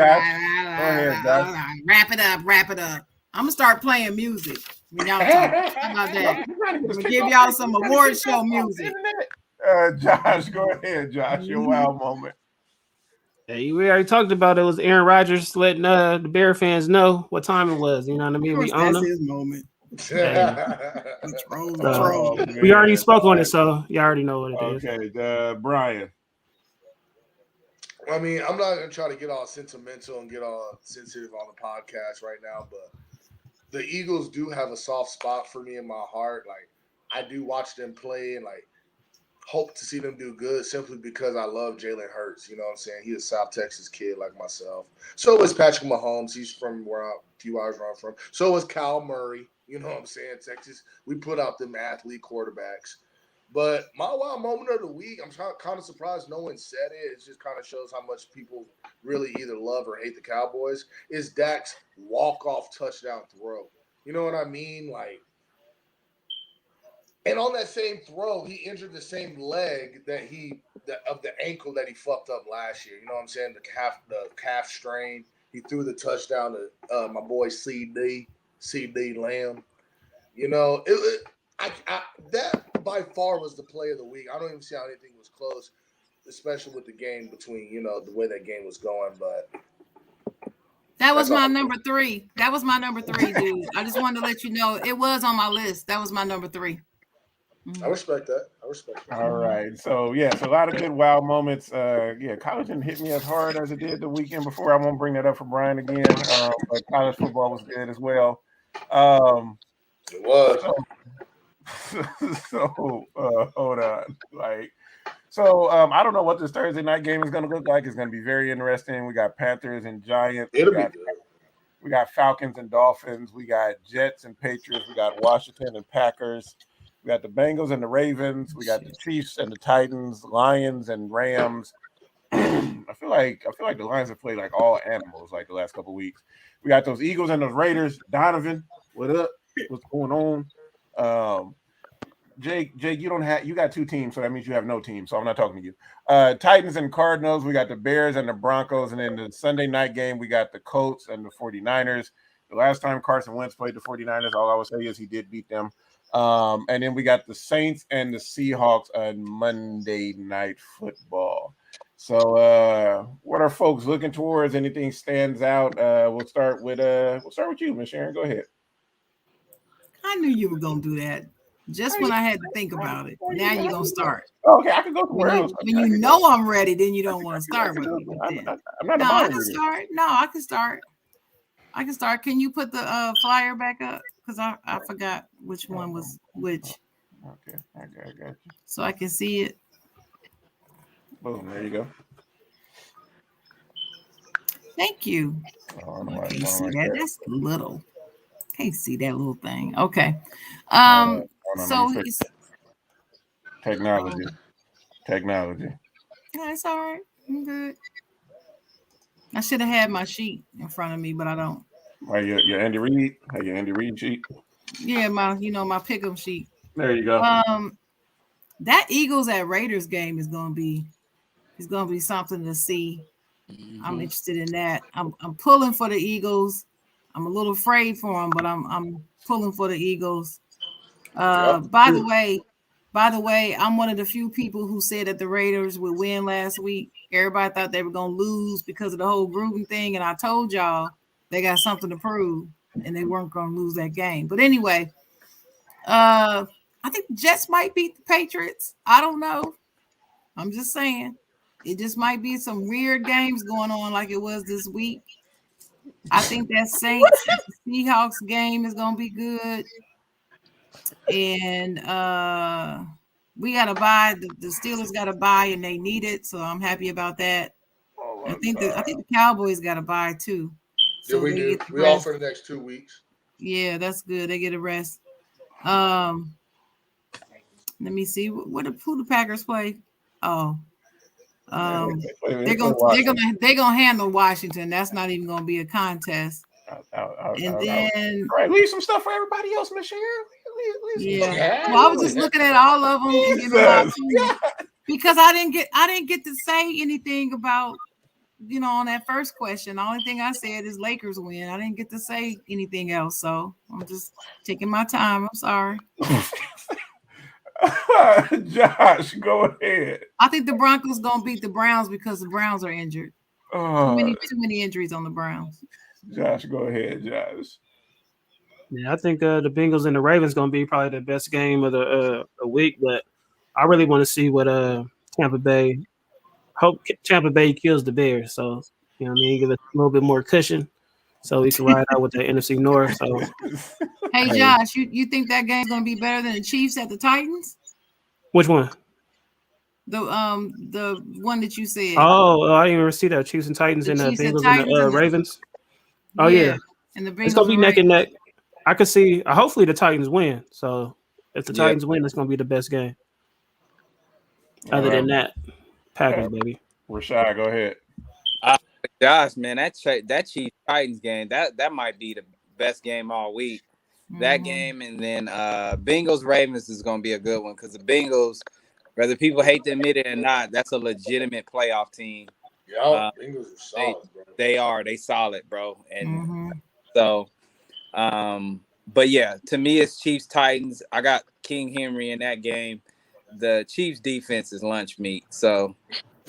Josh. Wrap it up. I'm gonna start playing music. Y'all talk about that. I'm gonna give y'all some award show music. Josh, go ahead, Josh. Your wow moment. Hey, we already talked about it. Was Aaron Rodgers letting the Bear fans know what time it was. You know what I mean? That's his moment. We already spoke on it, so you already know what it is. Okay, Brian. I mean, I'm not gonna try to get all sentimental and get all sensitive on the podcast right now, but the Eagles do have a soft spot for me in my heart. Like, I do watch them play and like hope to see them do good simply because I love Jalen Hurts. You know what I'm saying? He's a South Texas kid like myself. So is Patrick Mahomes. He's from a few hours where I'm from. So is Kyle Murray. You know what I'm saying? Texas, we put out them athlete quarterbacks. But my wild moment of the week, I'm kind of surprised no one said it. It just kind of shows how much people really either love or hate the Cowboys, is Dak's walk-off touchdown throw. You know what I mean? Like, and on that same throw, he injured the same leg of the ankle that he fucked up last year. You know what I'm saying? The calf strain. He threw the touchdown to my boy CD Lamb. You know, that by far was the play of the week. I don't even see how anything was close, especially with the game between, you know, the way that game was going. But that was my number 3. That was my number 3, dude. I just wanted to let you know it was on my list. That was my number 3. I respect that. All right. So, yeah, so a lot of good wow moments. Yeah, college didn't hit me as hard as it did the weekend before. I won't bring that up for Brian again. But college football was good as well. It was. So hold on. I don't know what this Thursday night game is going to look like. It's going to be very interesting. We got Panthers and Giants. It'll be good. We got Falcons and Dolphins. We got Jets and Patriots. We got Washington and Packers. We got the Bengals and the Ravens. We got the Chiefs and the Titans, Lions and Rams. I feel like the Lions have played like all animals like the last couple of weeks. We got those Eagles and those Raiders. Donovan, what up? What's going on? Jake, you got 2 teams, so that means you have no team. So I'm not talking to you. Titans and Cardinals. We got the Bears and the Broncos, and then the Sunday night game we got the Colts and the 49ers. The last time Carson Wentz played the 49ers, all I would say is he did beat them. And then we got the Saints and the Seahawks on Monday Night Football. So what are folks looking towards? Anything stands out? We'll start with you, Ms. Sharon. Go ahead. I knew you were gonna do that. Just when I had to think about it. Now you're gonna start. Okay, I can go somewhere else. When you know I'm ready, then you don't want to start with me. I'm not No, I can start. No, I can start. Can you put the flyer back up? Because I forgot which one was which. Okay, I got you. So I can see it. Boom, there you go. Thank you. I can't see that. That's little. Can't see that little thing. Okay. So he's technology. Yeah, it's all right. I'm good. I should have had my sheet in front of me, but I don't. Right, your Andy Reid? Your Andy Reid sheet? Yeah, my pick'em sheet. There you go. That Eagles at Raiders game is gonna be something to see. Mm-hmm. I'm interested in that. I'm pulling for the Eagles. I'm a little afraid for them, but I'm pulling for the Eagles. By the way, I'm one of the few people who said that the Raiders would win last week. Everybody thought they were gonna lose because of the whole Gruden thing, and I told y'all they got something to prove, and they weren't gonna lose that game. But anyway, I think the Jets might beat the Patriots. I don't know. I'm just saying. It just might be some weird games going on like it was this week. I think that Saints Seahawks game is gonna be good. And we gotta buy the Steelers gotta buy and they need it, so I'm happy about that. I think the Cowboys gotta buy too. So yeah, we do. We all for the next 2 weeks. Yeah, that's good. They get a rest. Let me see who the Packers play. Oh. They're gonna handle Washington. That's not even gonna be a contest. Then leave some stuff for everybody else, Michelle. Yeah. Well, I was just looking at all of them and giving my opinion because I didn't get to say anything about on that first question. The only thing I said is Lakers win. I didn't get to say anything else, so I'm just taking my time. I'm sorry. Josh, go ahead. I think the Broncos gonna beat the Browns because the Browns are injured. Too many injuries on the Browns. Josh, go ahead, Josh. Yeah, I think the Bengals and the Ravens gonna be probably the best game of the week, but I really want to see what Tampa Bay. Hope Tampa Bay kills the Bears, so you know what I mean. Give it a little bit more cushion, so we can ride out with the NFC North. So. Hey Josh, you think that game's gonna be better than the Chiefs at the Titans? Which one? The one that you said. Oh, I didn't even see that. Chiefs and Titans and the Bengals and the Ravens. Oh yeah. And the Bengals it's gonna be neck and neck. I could see. Hopefully the Titans win. So if the Titans win, it's gonna be the best game. Other than that, Packers, baby. Rashad, go ahead. Josh, man, that Chiefs Titans game, that might be the best game all week. That game, and then Bengals Ravens is going to be a good one because the Bengals, whether people hate to admit it or not, that's a legitimate playoff team. Yeah, Bengals are solid, bro. They solid, bro. And so, but yeah, to me it's Chiefs Titans. I got King Henry in that game. The Chiefs defense is lunch meat, so.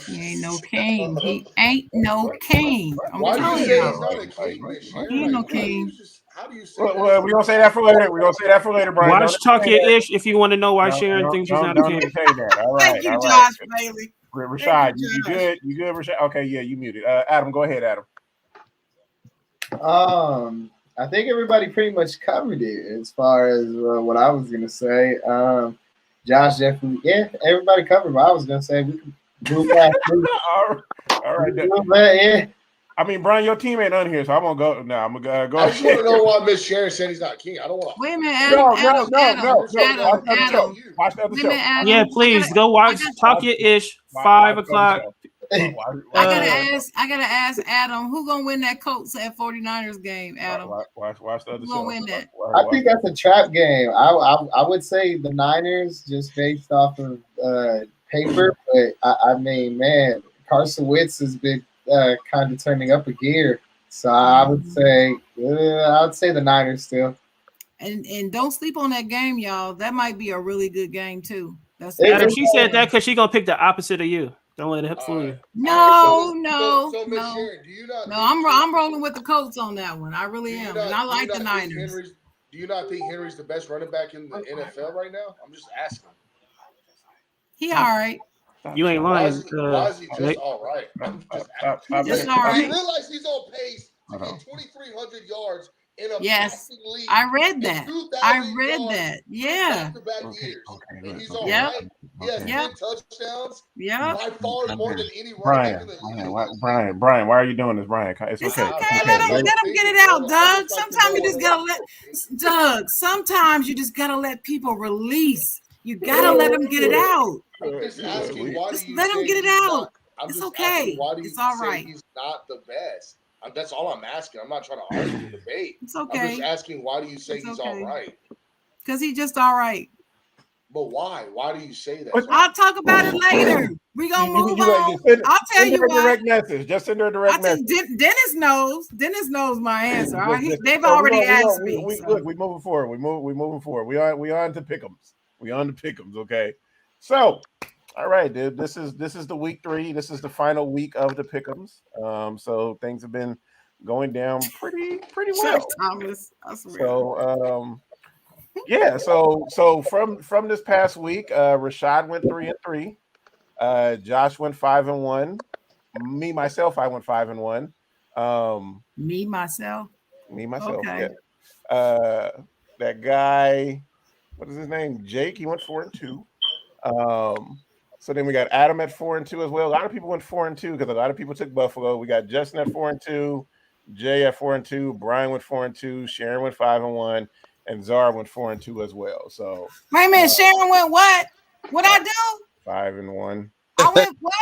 He ain't no king. He ain't no king. Why do you say he's not a king? He ain't no king. How do you say Well, we're gonna say that for later. We're gonna say that for later, Brian. Watch Talk Your Ish if you want to know why Sharon thinks she's not a king. Say that. All right. Thank you, Josh Bailey. Rashad, you good? You good, Rashad? Okay, yeah, you muted. Adam, go ahead, Adam. I think everybody pretty much covered it as far as what I was gonna say. Josh definitely, yeah, everybody covered what I was gonna say. We can move past. All right. Yeah. I mean, Brian, your team ain't on here, so I'm gonna go. No, I'm gonna go. I just want to know why Miss Sharon said he's not king. I don't want. Wait a minute, Adam. Watch the other show. Yeah, please go watch Talk Your Ish, 5 o'clock. I gotta ask Adam, who gonna win that Colts at 49ers game, Adam? Watch the other Who show. gonna win that? I think that's a trap game. I would say the Niners just based off of paper, but I mean, man, Carson Wentz has been kind of turning up a gear, so I would say the Niners still. And don't sleep on that game, y'all. That might be a really good game too. That's Adam, she said that because she gonna pick the opposite of you. Don't let it fool you. No. Sharon, do you not? No, I'm rolling with the Colts on that one. I really am, and I like the Niners. Do you not think Henry's the best running back in the NFL right now? I'm just asking. He all right. You ain't lying. Why is he just all right? I'm just asking. Just all right. You realize he's on pace to get 2,300 yards in a yes, league. I read that. Yeah. And he's all right. He has 10 touchdowns. Yeah. By far more than any running back in the league. Brian, why are you doing this, Brian? It's okay. Let him get it out, Doug. Sometimes you just gotta let people release. You gotta let them get it out. I'm just asking, why do you let him get it out. It's okay. Why do you it's all say right. he's not the best? That's all I'm asking. I'm not trying to argue the debate. It's okay. I'm just asking, why do you say he's all right? Because he's just all right. But why? Why do you say that? I'll talk about it later. We're going to move on. I'll tell you why. Direct message. Just send her a direct message. Dennis knows. Dennis knows my answer. They've already asked me. Look, we're moving forward. We're moving forward. We on to pick'ems. We on to pick'ems, okay? So, all right, dude. This is the week 3. This is the final week of the pick'ems. So things have been going down pretty well. Thomas, I swear. So yeah, so from this past week, Rashad went 3-3. Josh went 5-1. Me myself, I went 5-1. Me myself. Okay. Yeah. That guy, what is his name? Jake. He went 4-2. So then we got Adam at 4-2 as well. A lot of people went 4-2 because a lot of people took Buffalo. We got Justin at 4-2, Jay at 4-2, Brian went 4-2, Sharon went 5-1, and Zara went 4-2 as well. So wait a minute, Sharon went what? What I do? 5-1. I went what?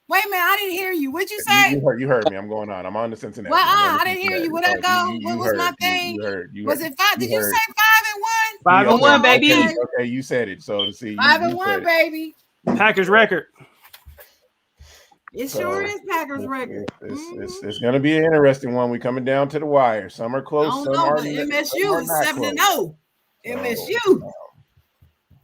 Wait a minute, I didn't hear you. What'd you say? You heard me. I'm going on. I'm on to Cincinnati. Well, I didn't hear you. Where'd I go? What was my thing? Was it 5? Did you say 5-1? 5-1, baby. Okay, you said it. So to see 5-1, baby. Packers record. It sure is Packers record. It's going to be an interesting one. We coming down to the wire. Some are close. I don't know, but MSU is 7-0. MSU.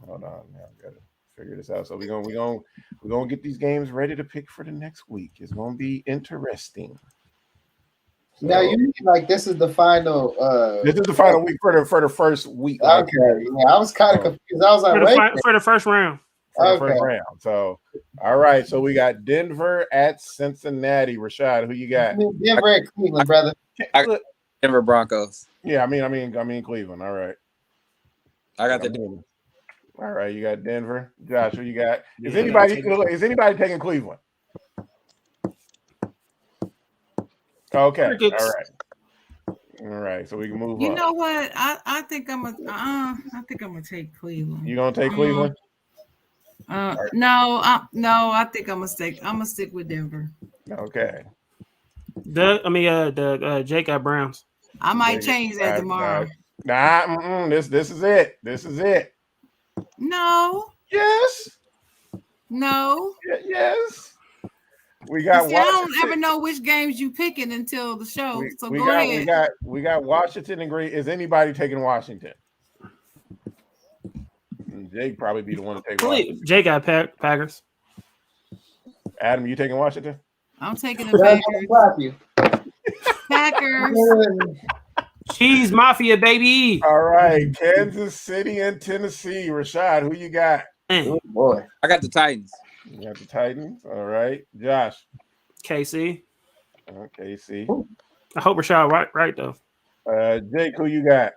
Hold on, now I gotta figure this out. So we're gonna get these games ready to pick for the next week. It's gonna be interesting. So, now you mean like this is the final? This is the final week for the first week. Okay, yeah, I was kind of confused. I was like, for the first round. First round. So, all right. So we got Denver at Cincinnati. Rashad, who you got? Denver at Cleveland, brother. I got Denver Broncos. Yeah, I mean Cleveland. All right. I got the Denver. All right, you got Denver. Josh, who you got? Is anybody taking Cleveland? Okay. All right. So we can move on. You know what? I think I'm gonna take Cleveland. You gonna take Cleveland? No, I think I'm gonna stick with Denver. Okay. Jake got Browns. I might change that tomorrow. This is it. This is it. No, Yes. no. Yes. We got. See, I don't ever know which games you picking until the show. Go ahead. We got Washington and Green. Is anybody taking Washington? Jake probably be the one to take Washington. Jake got Packers. Adam, you taking Washington? I'm taking the Packers. Packers. Cheese Mafia, baby. All right, Kansas City and Tennessee. Rashad, who you got? Oh, boy. I got the Titans. You got the Titans. All right, Josh. KC. KC. I hope Rashad right though. Jake, who you got?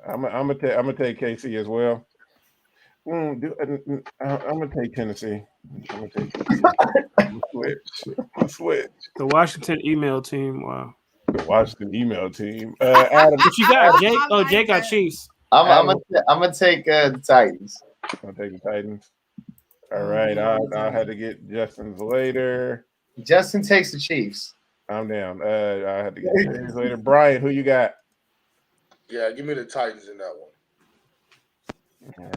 I'm gonna take KC as well. I'm gonna take Tennessee. I'm gonna switch. The Washington email team. Wow. The Washington email team. Adam, what you got, Jake? Oh, Jake got Chiefs. I'm gonna take the Titans. I'll take the Titans. All right, I had to get Justin's later. Justin takes the Chiefs. I'm down. I had to get Justin's later. Brian, who you got? Yeah, give me the Titans in that one.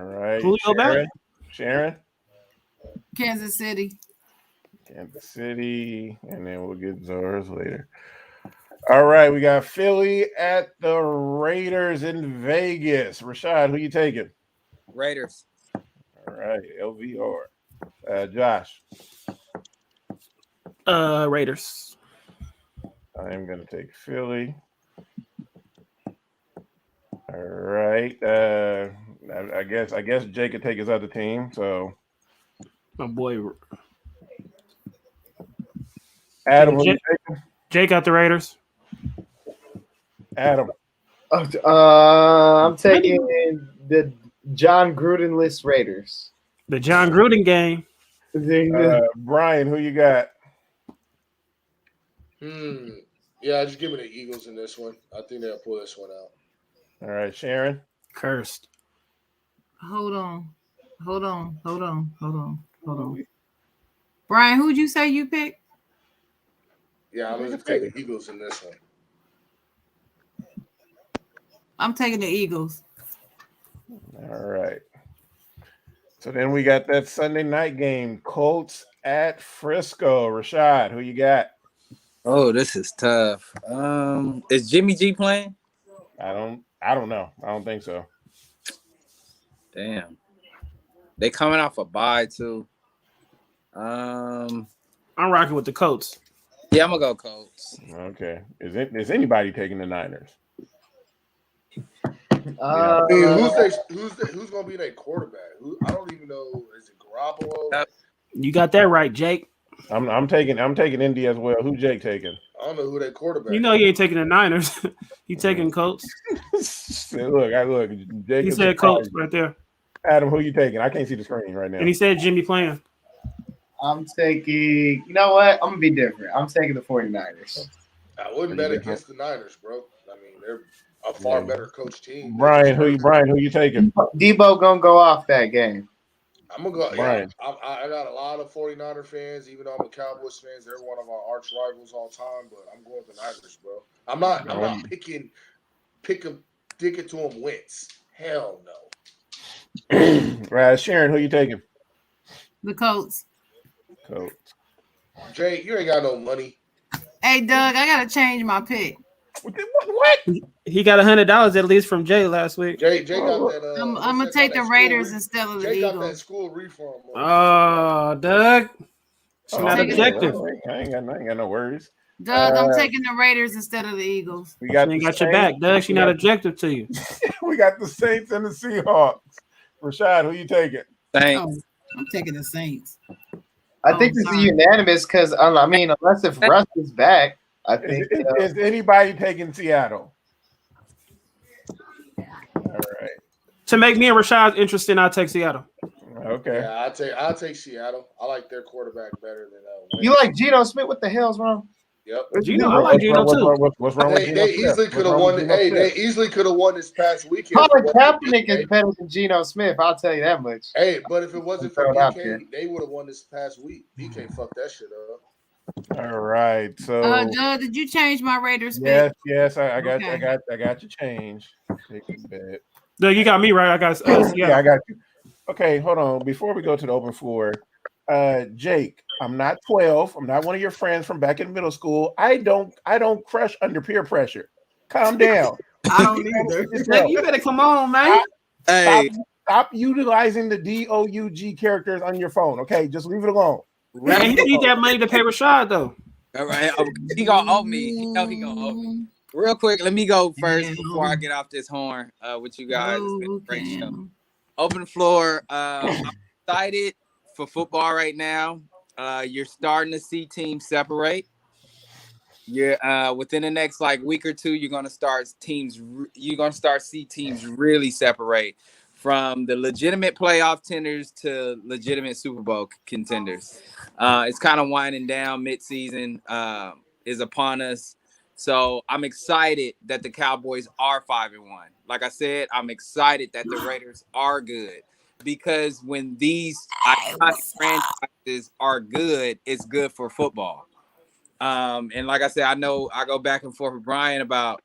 All right. Julio back? Sharon? Kansas City. Kansas City. And then we'll get Zora's later. All right. We got Philly at the Raiders in Vegas. Rashad, who you taking? Raiders. All right. LVR. Josh. Raiders. I am going to take Philly. All right. I guess Jake could take his other team. So, my boy Adam, Jake got the Raiders. Adam. I'm taking the John Gruden-less Raiders. The John Gruden game. Brian, who you got? Yeah, just give me the Eagles in this one. I think they'll pull this one out. All right, Sharon. Cursed. Hold on. Brian, who'd you say you picked? Yeah, I'm going to take the Eagles in this one. I'm taking the Eagles. All right. So then we got that Sunday night game, Colts at Frisco. Rashad, who you got? Oh, this is tough. Is Jimmy G playing? I don't know. I don't think so. Damn. They coming off a bye too. I'm rocking with the Colts. Yeah, I'm gonna go Colts. Okay. Is anybody taking the Niners? Who's gonna be their quarterback? I don't even know. Is it Garoppolo? You got that right, Jake. I'm taking Indy as well. Who Jake taking? I don't know who their quarterback. You know he ain't taking the Niners. He taking Colts. Look. Jake. He said Colts right there. Adam, who you taking? I can't see the screen right now. And he said Jimmy playing. I'm taking. You know what? I'm gonna be different. I'm taking the 49ers. I wouldn't bet against the Niners, bro. I mean, they're a far better coach team. Brian, who you taking? Debo gonna go off that game. I'm gonna go. Brian. Yeah, I got a lot of 49er fans, even though I'm a Cowboys fans. They're one of our arch rivals all time, but I'm going with the Niners, bro. I'm not picking dick it to them Wentz. Hell no. Right, Sharon, who you taking? The Colts. Colts. Jay, you ain't got no money. Hey, Doug, I gotta change my pick. What? He got $100 at least from Jay last week. Jay got that. I'm gonna take the Raiders instead of the Jay Eagles. got that school refund. Oh, Doug. It's not objective. I ain't got no worries. Doug, I'm taking the Raiders instead of the Eagles. We got your back, Doug. She not objective to you. We got the Saints and the Seahawks. Rashad, who you taking? Thanks. I'm taking the Saints. I think this is unanimous because unless if Russ is back, I think. Is anybody taking Seattle? All right. To make me and Rashad interested, I'll take Seattle. Okay. Yeah, I'll take Seattle. I like their quarterback better than. You like Geno Smith? What the hell's wrong? Yep. Gino, I like Gino too. What's wrong with Geno They Smith? easily What's could have wrong won. with Geno Hey, Smith? they easily could have won this past weekend. Colin if it wasn't for Kaepernick is BK. better than Geno Smith. I'll tell you that much. Hey, but if it wasn't for Throw it out there. BK, they would have won this past week. BK fucked that shit up. All right, so Doug, did you change my Raiders pick? yes, I got Okay. I got your change. Take a bet. No, you got me right. I got Yeah, I got you. Okay, hold on. Before we go to the open floor, Jake, I'm not 12. I'm not one of your friends from back in middle school. I don't crush under peer pressure. Calm down. I don't either. Jake, you better come on, man. Hey, Stop utilizing the DOUG characters on your phone. Okay, just leave it alone. Man, he need that money to pay Rashad though. all right, he gonna owe me. He know he gonna owe me. Real quick, let me go first before I get off this horn with you guys. It's been a great show. Open floor. I'm excited for football right now. You're starting to see teams separate. You're within the next week or two, you're gonna start see teams really separate from the legitimate playoff contenders to legitimate Super Bowl contenders. It's kind of winding down. Midseason is upon us. So I'm excited that the Cowboys are 5-1. Like I said, I'm excited that the Raiders are good, because when these iconic franchises are good, it's good for football. And like I said, I know I go back and forth with Brian about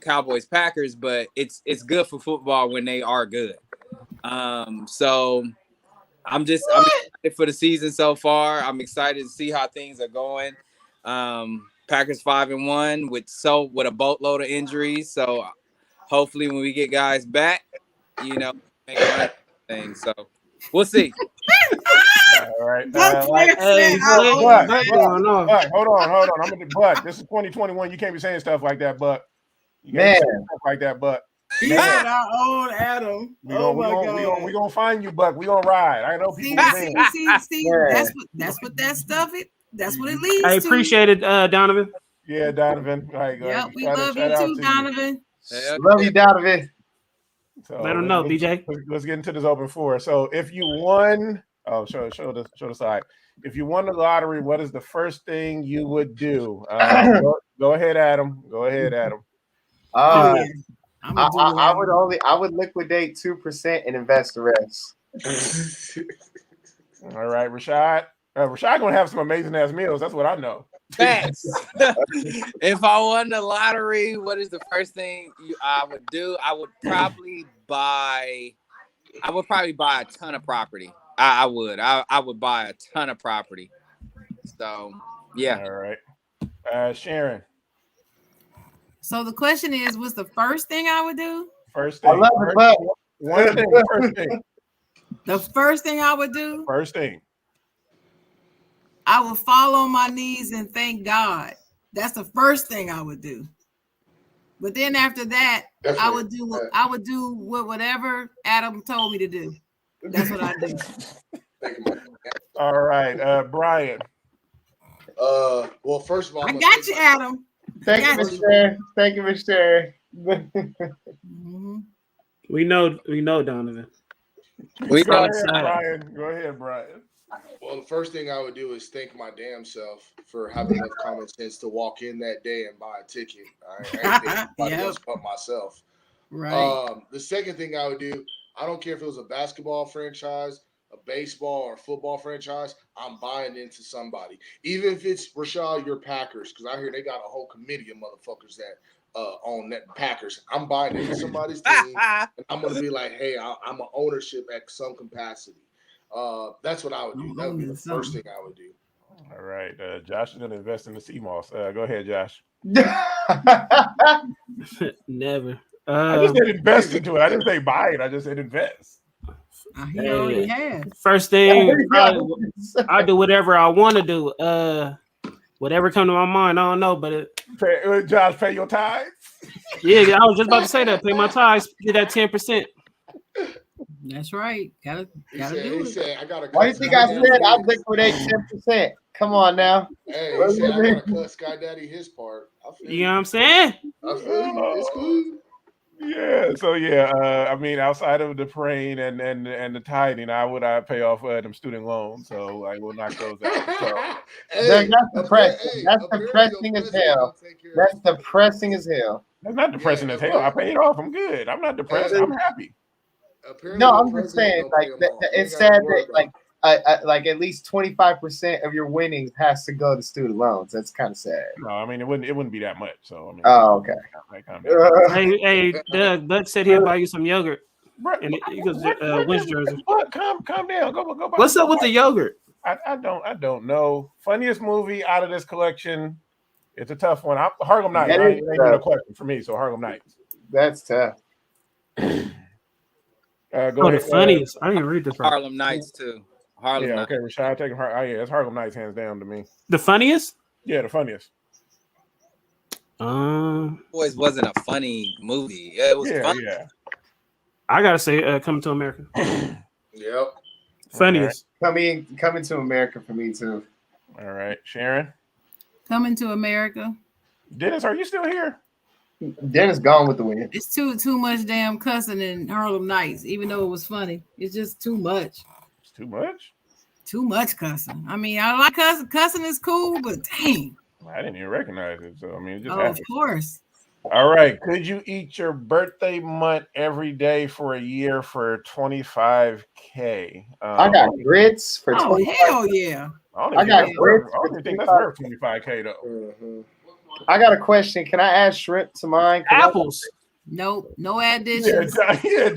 Cowboys Packers, but it's good for football when they are good. So I'm excited for the season so far. I'm excited to see how things are going. Packers 5-1 with a boatload of injuries. So hopefully when we get guys back, make the right thing. So we'll see. All right. Hey, Buck, hold on. I'm gonna Buck. This is 2021. You can't be saying stuff like that, Buck. You can't be saying stuff like that, Buck. He said our own Adam. We gonna find you, Buck. We gonna ride. I know people. See, that's what that stuff is. That's what it leads to. I appreciate it, Donovan. Yeah, Donovan. All right, yep, we love you too, Donovan. Love you, Donovan. So let him know, BJ. Let's get into this open floor. So if you won, show the side. If you won the lottery, what is the first thing you would do? Go ahead, Adam. I would liquidate 2% and invest the rest. All right, Rashad. Rashad gonna have some amazing ass meals. That's what I know. Facts. If I won the lottery, what is the first thing I would do? I would probably buy a ton of property. I would buy a ton of property. So yeah. All right. Sharon. So the question is, what's the first thing I would do? First thing. First thing. The first thing I would do? First thing. I would fall on my knees and thank God. That's the first thing I would do. But then after that, I would do whatever Adam told me to do. That's what I do. All right, Brian. Well, first of all, I got you, Adam. Thank you, Mr. Thank you, Mr. We know, Donovan. We know. Brian. Go ahead, Brian. Well, the first thing I would do is thank my damn self for having enough common sense to walk in that day and buy a ticket. I ain't thinking anybody else but myself. Right. The second thing I would do, I don't care if it was a basketball franchise, a baseball or football franchise, I'm buying into somebody. Even if it's Rashad, your Packers, because I hear they got a whole committee of motherfuckers that own that Packers. I'm buying into somebody's team, and I'm gonna be like, hey, I'm an ownership at some capacity. That's what I would do. That would be the first thing I would do. All right, Josh is gonna invest in the CMOS. Go ahead, Josh. Never. I just said invest into it. I didn't say buy it. I just said invest. He already has. First thing, I do whatever I want to do. Whatever come to my mind, I don't know, but Josh, pay your tithes. Yeah, I was just about to say that. Pay my tithes, get that 10%. That's right. Gotta do it. Why do you think I said I'd liquidate 10%? Come on now. Hey, he said I gotta cut Sky Daddy his part. You know what I'm saying? I feel you. It's cool. Yeah, so yeah, I mean, outside of the praying and the tithing, I pay off them student loans, so I will knock those out. So Hey, That's depressing. hey, That's apparently depressing your as president hell. gonna take care of That's your student depressing loans. as hell. that's not depressing Yeah, as hell. I apparently, paid off. I'm good. I'm not depressed. I'm happy. apparently No, your I'm just president saying, gonna pay like, them off. You ain't it's gotta sad worry that about like at least 25% of your winnings has to go to student loans. That's kind of sad. No, I mean it wouldn't be that much. So I mean, Oh, okay. calm down. Hey, Doug. Doug said he'll buy you some yogurt. Bro, And he goes, what Wins is- jersey. what? Calm down. Go buy. What's up with the yogurt? I don't know. Funniest movie out of this collection. It's a tough one. Harlem Nights. That I is ain't even a tough. question for me. So Harlem Nights. That's tough. Go Oh, ahead. the funniest. I didn't read this right. Harlem Nights too. Harlem Yeah, Nights. okay, Rashad taking her. Oh yeah, it's Harlem Nights hands down to me. The funniest? Yeah, the funniest. Boys wasn't a funny movie. Yeah, it was Yeah, funny. yeah. I gotta say, Coming to America. Yep. Funniest. Coming to America for me too. All right, Sharon. Coming to America. Dennis, are you still here? Dennis gone with the win. It's too much damn cussing in Harlem Nights, even though it was funny. It's just too much. It's too much. Too much cussing. I mean, I like cussing. Cussing is cool, but dang. I didn't even recognize it. So I mean, it just Oh, of happened. course. All right. Could you eat your birthday month every day for a year for 25K? I got grits for Oh, 25. hell yeah. I got grits I for don't even think that's 25. worth 25K though. Mhm. I got a question. Can I add shrimp to mine? 'Cause Apples. Nope. No Yeah, additions.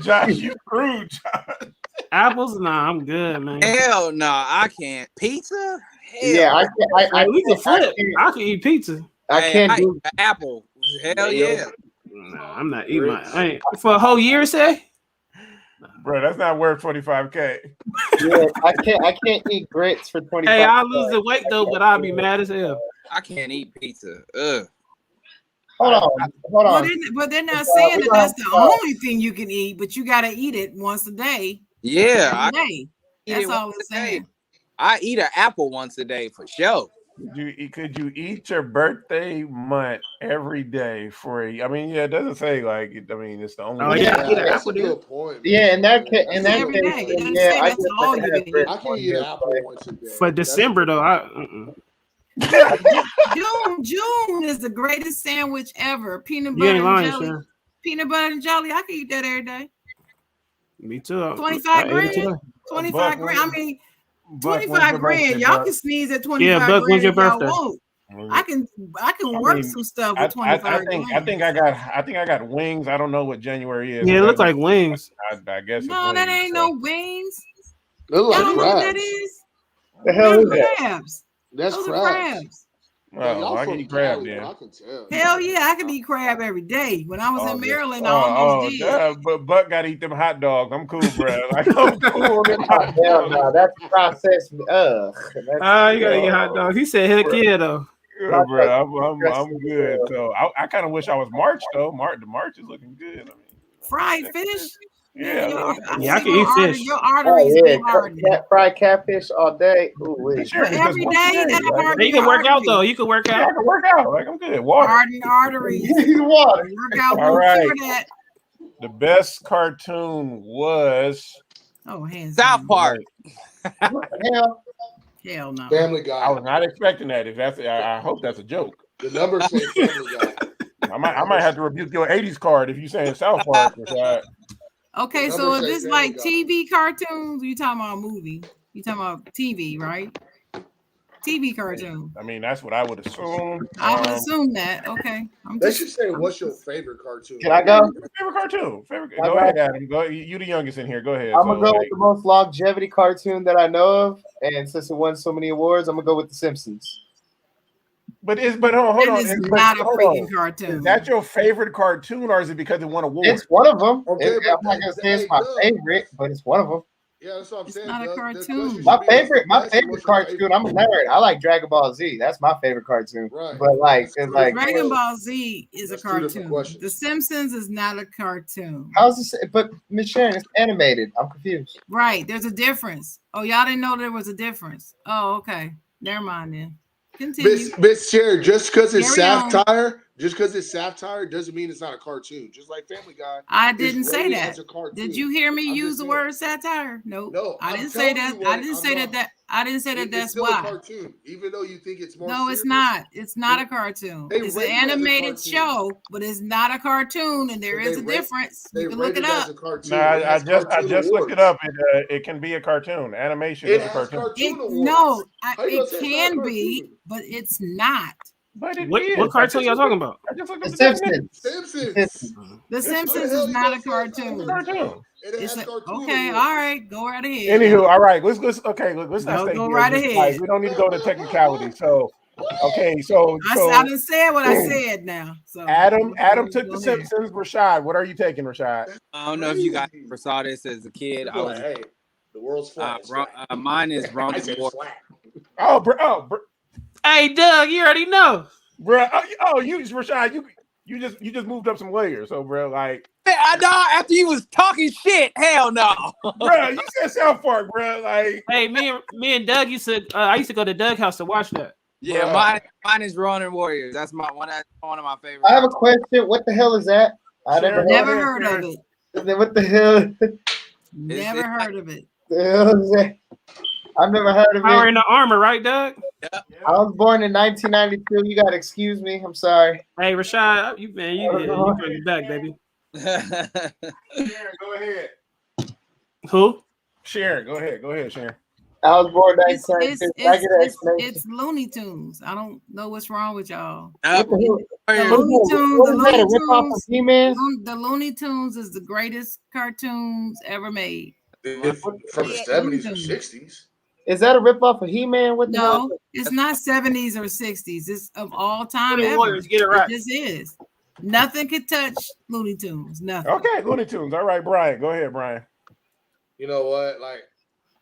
Josh, you screwed, Josh. Apples? Nah, I'm good, man. Hell no, I can't. Pizza? Hell. Yeah, I Hey, we can flip. can't- I can eat pizza. I Hey, can't I do. eat an apple. Hell yeah. Nah, I'm not eating my. I ain't, for a whole year, say? Bro, that's not worth 25K. Yeah, I can't eat grits for 25. Hey, I'll lose the weight though, but I'll be mad as hell. I can't eat pizza. Ugh. Hold on. But they're not It's, saying we that don't that's have the to- only thing you can eat, but you got to eat it once a day. Yeah, I Every day. eat That's it all once it's a day. saying. I eat an apple once a day for sure. Could you eat your birthday month every day for a? I mean, yeah, it doesn't say like. I mean, it's the only. Oh, way. yeah. Yeah, that's apple, a dude. good point. Yeah, in that case, That's Every day. It doesn't yeah, say I that's guess all I you can can have eat. grits I can one eat day, an apple but- once a day. For December though, June is the greatest sandwich ever. Peanut you butter ain't and lying, jelly. sure. Peanut butter and jelly. I can eat that every day. Me too. 25 I ate it grand. today. 25 grand. I mean, Buck, when's 25 your grand. birthday, Y'all Buck? can sneeze at 25 Yeah, Buck, grand when's your if y'all birthday? want. I can work mean, some stuff I with 25 think grand. I think I got wings. I don't know what January is. Yeah, it look like wings. I guess. No, it's that wings, ain't so. no wings. They look Y'all like don't know what that crabs. is? The hell Those is are that? crabs. That's Those are crabs. crabs. Oh, Y'all I from can eat crab Cali, then. I can tell. Hell yeah, I can eat crab every day. When I was in Maryland, I Oh, almost did. duh, but Buck got to eat them hot dogs. I'm cool, bro. Like, I'm cool on them hot Hell dogs. no, that's processed. Ah, you gotta eat hot dogs. He said, "Heck yeah, though." Yeah, bro, I'm good. So I kind of wish I was March though. The March is looking good. I mean, Fried fish. yeah. Yeah, I can eat fish. Your Oh arteries yeah, be hardened. fried catfish all day. Ooh, wait. Sure, But every day, that'll harden Hey, you can your work out arteries. though. You can work Yeah, I out. can work out. Like I'm good. Water. Harden arteries. He's water. Work out All won't right. cure that. The best cartoon was. Oh, hands South down. Park. What the hell? Hell no. Family I Guy. was not expecting that. If that's, I hope that's a joke. The number said Family Guy. I might have to rebuke your '80s card if you saying South Park. Okay, The so numbers if say it's Family like Guy. TV cartoons, you talking about a movie? You talking about TV, right? TV cartoon. I mean, that's what I would assume. I would assume that. Okay. I'm They just should say, "What's your favorite cartoon?" Can I go? Favorite cartoon. I Go got- ahead, Adam. Go. You the youngest in here. Go ahead. I'm gonna go with the most longevity cartoon that I know of, and since it won so many awards, I'm gonna go with The Simpsons. But hold It on. is But not a hold freaking on. cartoon. Is that your favorite cartoon, or is it because it won awards? It's one of them. Okay, I'm but not gonna say it's hey, my look. favorite, but it's one of them. Yeah, that's what I'm It's saying. not a Doug. The cartoon. question My should be, favorite what's your cartoon. I'm a nerd. I like Dragon Ball Z. That's my favorite cartoon. Right. But like, That's it's two like, different Dragon Ball Z is That's a two different cartoon. questions. The Simpsons is not a cartoon. how's this? But Miss Sharon, it's animated. I'm confused. Right. There's a difference. Oh, y'all didn't know there was a difference. Oh, okay. Never mind then. Continue. Miss Cherry, just because it's Carry on. satire Just because it's satire doesn't mean it's not a cartoon. Just like Family Guy. I is didn't say rated that. as a cartoon. Did you hear me I'm use just the saying. word satire? Nope. No, I I'm didn't say telling that. you I what, didn't I'm say not. that. I didn't say that. It's That's still a why. cartoon, even though you think it's more. No, it's serious. not. It's not a cartoon. They It's an rate it as a animated cartoon. show, but it's not a cartoon, and there But is they a rate- difference. They You can rate look it it as up. a cartoon. No, It I has just cartoon looked it awards. up. It can be a cartoon. Animation It is a has cartoon. cartoon awards. No, How you it gonna say it's not a can be, cartoon? but it's not. But it What is. cartoon y'all talking about? I just looked The up the definition. Simpsons. Simpsons. The How Simpsons the hell is you not gonna a say it's not a cartoon. Cartoon. It It's has cartoon okay. awards. All right, go right ahead. Anywho, now. all right, let's okay. Look, let's not Go- stay go here. right Just, ahead. we don't need to go to technicality. So, okay, so I done said what I said now. So Adam took go the ahead. Simpsons. Rashad, what are you taking, Rashad? I don't know if you guys Crazy. ever saw this as a kid. I You're was like, hey, the world's flat. It's flat. mine is I Roman said it's Warriors. flat. Hey, Doug, you already know. Bro, you Rashad, you just moved up some layers. So, bro, like, I know after you was talking shit. Hell no. bro, you said South Park, bro. Like, Hey, me and Doug used to. I used to go to Doug house to watch that. Yeah, Bruh. mine is Ronin Warriors. That's one of my favorites. I have a question. What the hell is that? I Sharon, Never go ahead, heard of Sharon. it. What the hell? Never heard of it. The hell is that? I've never heard of Power it. in the armor, right, Doug? I was born in 1992. You gotta excuse me. I'm sorry. Hey, Rashad, you bring it back, baby. Sharon, go ahead. Who? Sharon, go ahead, Sharon. I was born in It's, 1992. I get an explanation. it's Looney Tunes. I don't know what's wrong with y'all. What the hell? The What Looney is that? Tunes, What the is that? A Looney ripoff of Tunes, He-Man? the Looney Tunes is the greatest cartoons ever made. From the 70s or 60s. Is that a ripoff of He-Man? What the hell? No, it's not 70s or 60s. It's of all time Looney ever. Warriors, get it right. This is. Nothing could touch Looney Tunes. Nothing. Okay, Looney Tunes. All right, Brian. Go ahead, Brian. You know what? Like,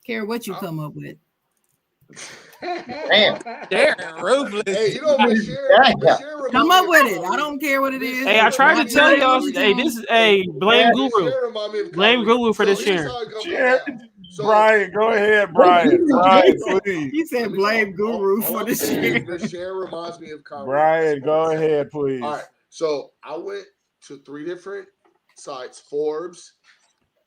Care what you come up with. Damn. Darren Ruthless. hey, you know what? Come up with it. I don't care what it is. Hey, I tried to tell y'all. Hey, this is blame Guru. Blame Guru for this Sharon. Brian, go ahead, Brian. Brian, please. He said blame Guru for the shit. The share reminds me of Kyrie. Brian, go ahead, please. All right. So I went to 3 different sites: Forbes,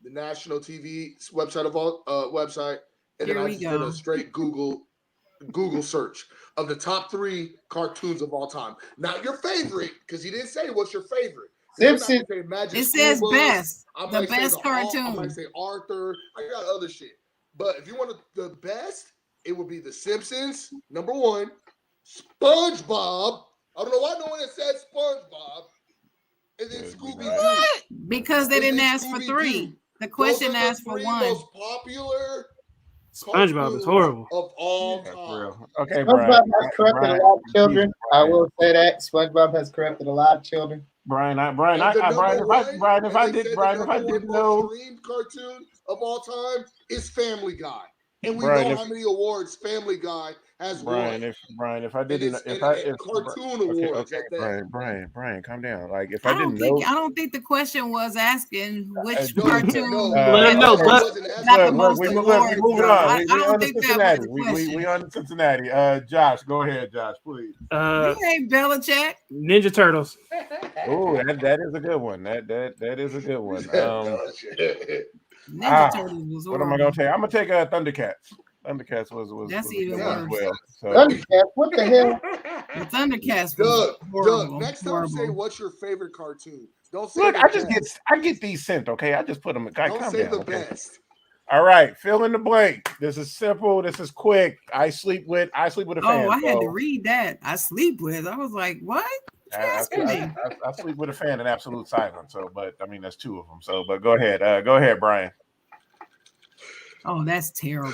the national TV website of all website, and then Here I we just did go. a straight Google search of the top 3 cartoons of all time. Not your favorite, because he didn't say what's your favorite. Simpsons. It says best. The best I cartoon. might say Arthur. I got other shit. But if you want the best, it would be The Simpsons, number 1. SpongeBob. I don't know why no one has said SpongeBob. And then Scooby-Doo. Because they didn't ask for 3. The question Those are the asked for 3 1. most popular SpongeBob is horrible. of all That's time. real. Okay, Brian. SpongeBob has corrupted Brian, a lot of children. please, I Brian. will say that SpongeBob has corrupted a lot of children. Brian, And the number Brian, if I they did, said Brian, the if I number didn't one know, most streamed cartoon of all time is Family Guy, and we Brian, know if- how many awards Family Guy has Brian, won. if I And didn't, it's if I, if cartoon okay, awards okay, at that. Brian, calm down. Like, if I I don't didn't know, think the question was asking which No, cartoon. no, Let him know, it but- wasn't asking Got the about most we awards, moving though. on. I We don't on to think that was Cincinnati. the We question. on to Cincinnati. Josh, go ahead, Josh, please. You ain't Belichick. Ninja Turtles. Oh, that is a good one. That is a good one. Ninja Turtles was What am I horrible. gonna take? I'm gonna take Thundercats. Thundercats was That's was even good as worse. well. So Thundercats, what the hell? The Thundercats was Doug, horrible. next time horrible. say what's your favorite cartoon. Don't say look, the best. I get these sent. Okay, I just put them. Guy, Don't calm say down. the Okay. best. All right, fill in the blank. This is simple. This is quick. I sleep with a fan. Oh, I had to so read that. I sleep with. I was like, what? You asking me? I sleep with a fan in absolute silence. So, but I mean, that's 2 of them. So, but go ahead. Go ahead, Brian. Oh, that's terrible.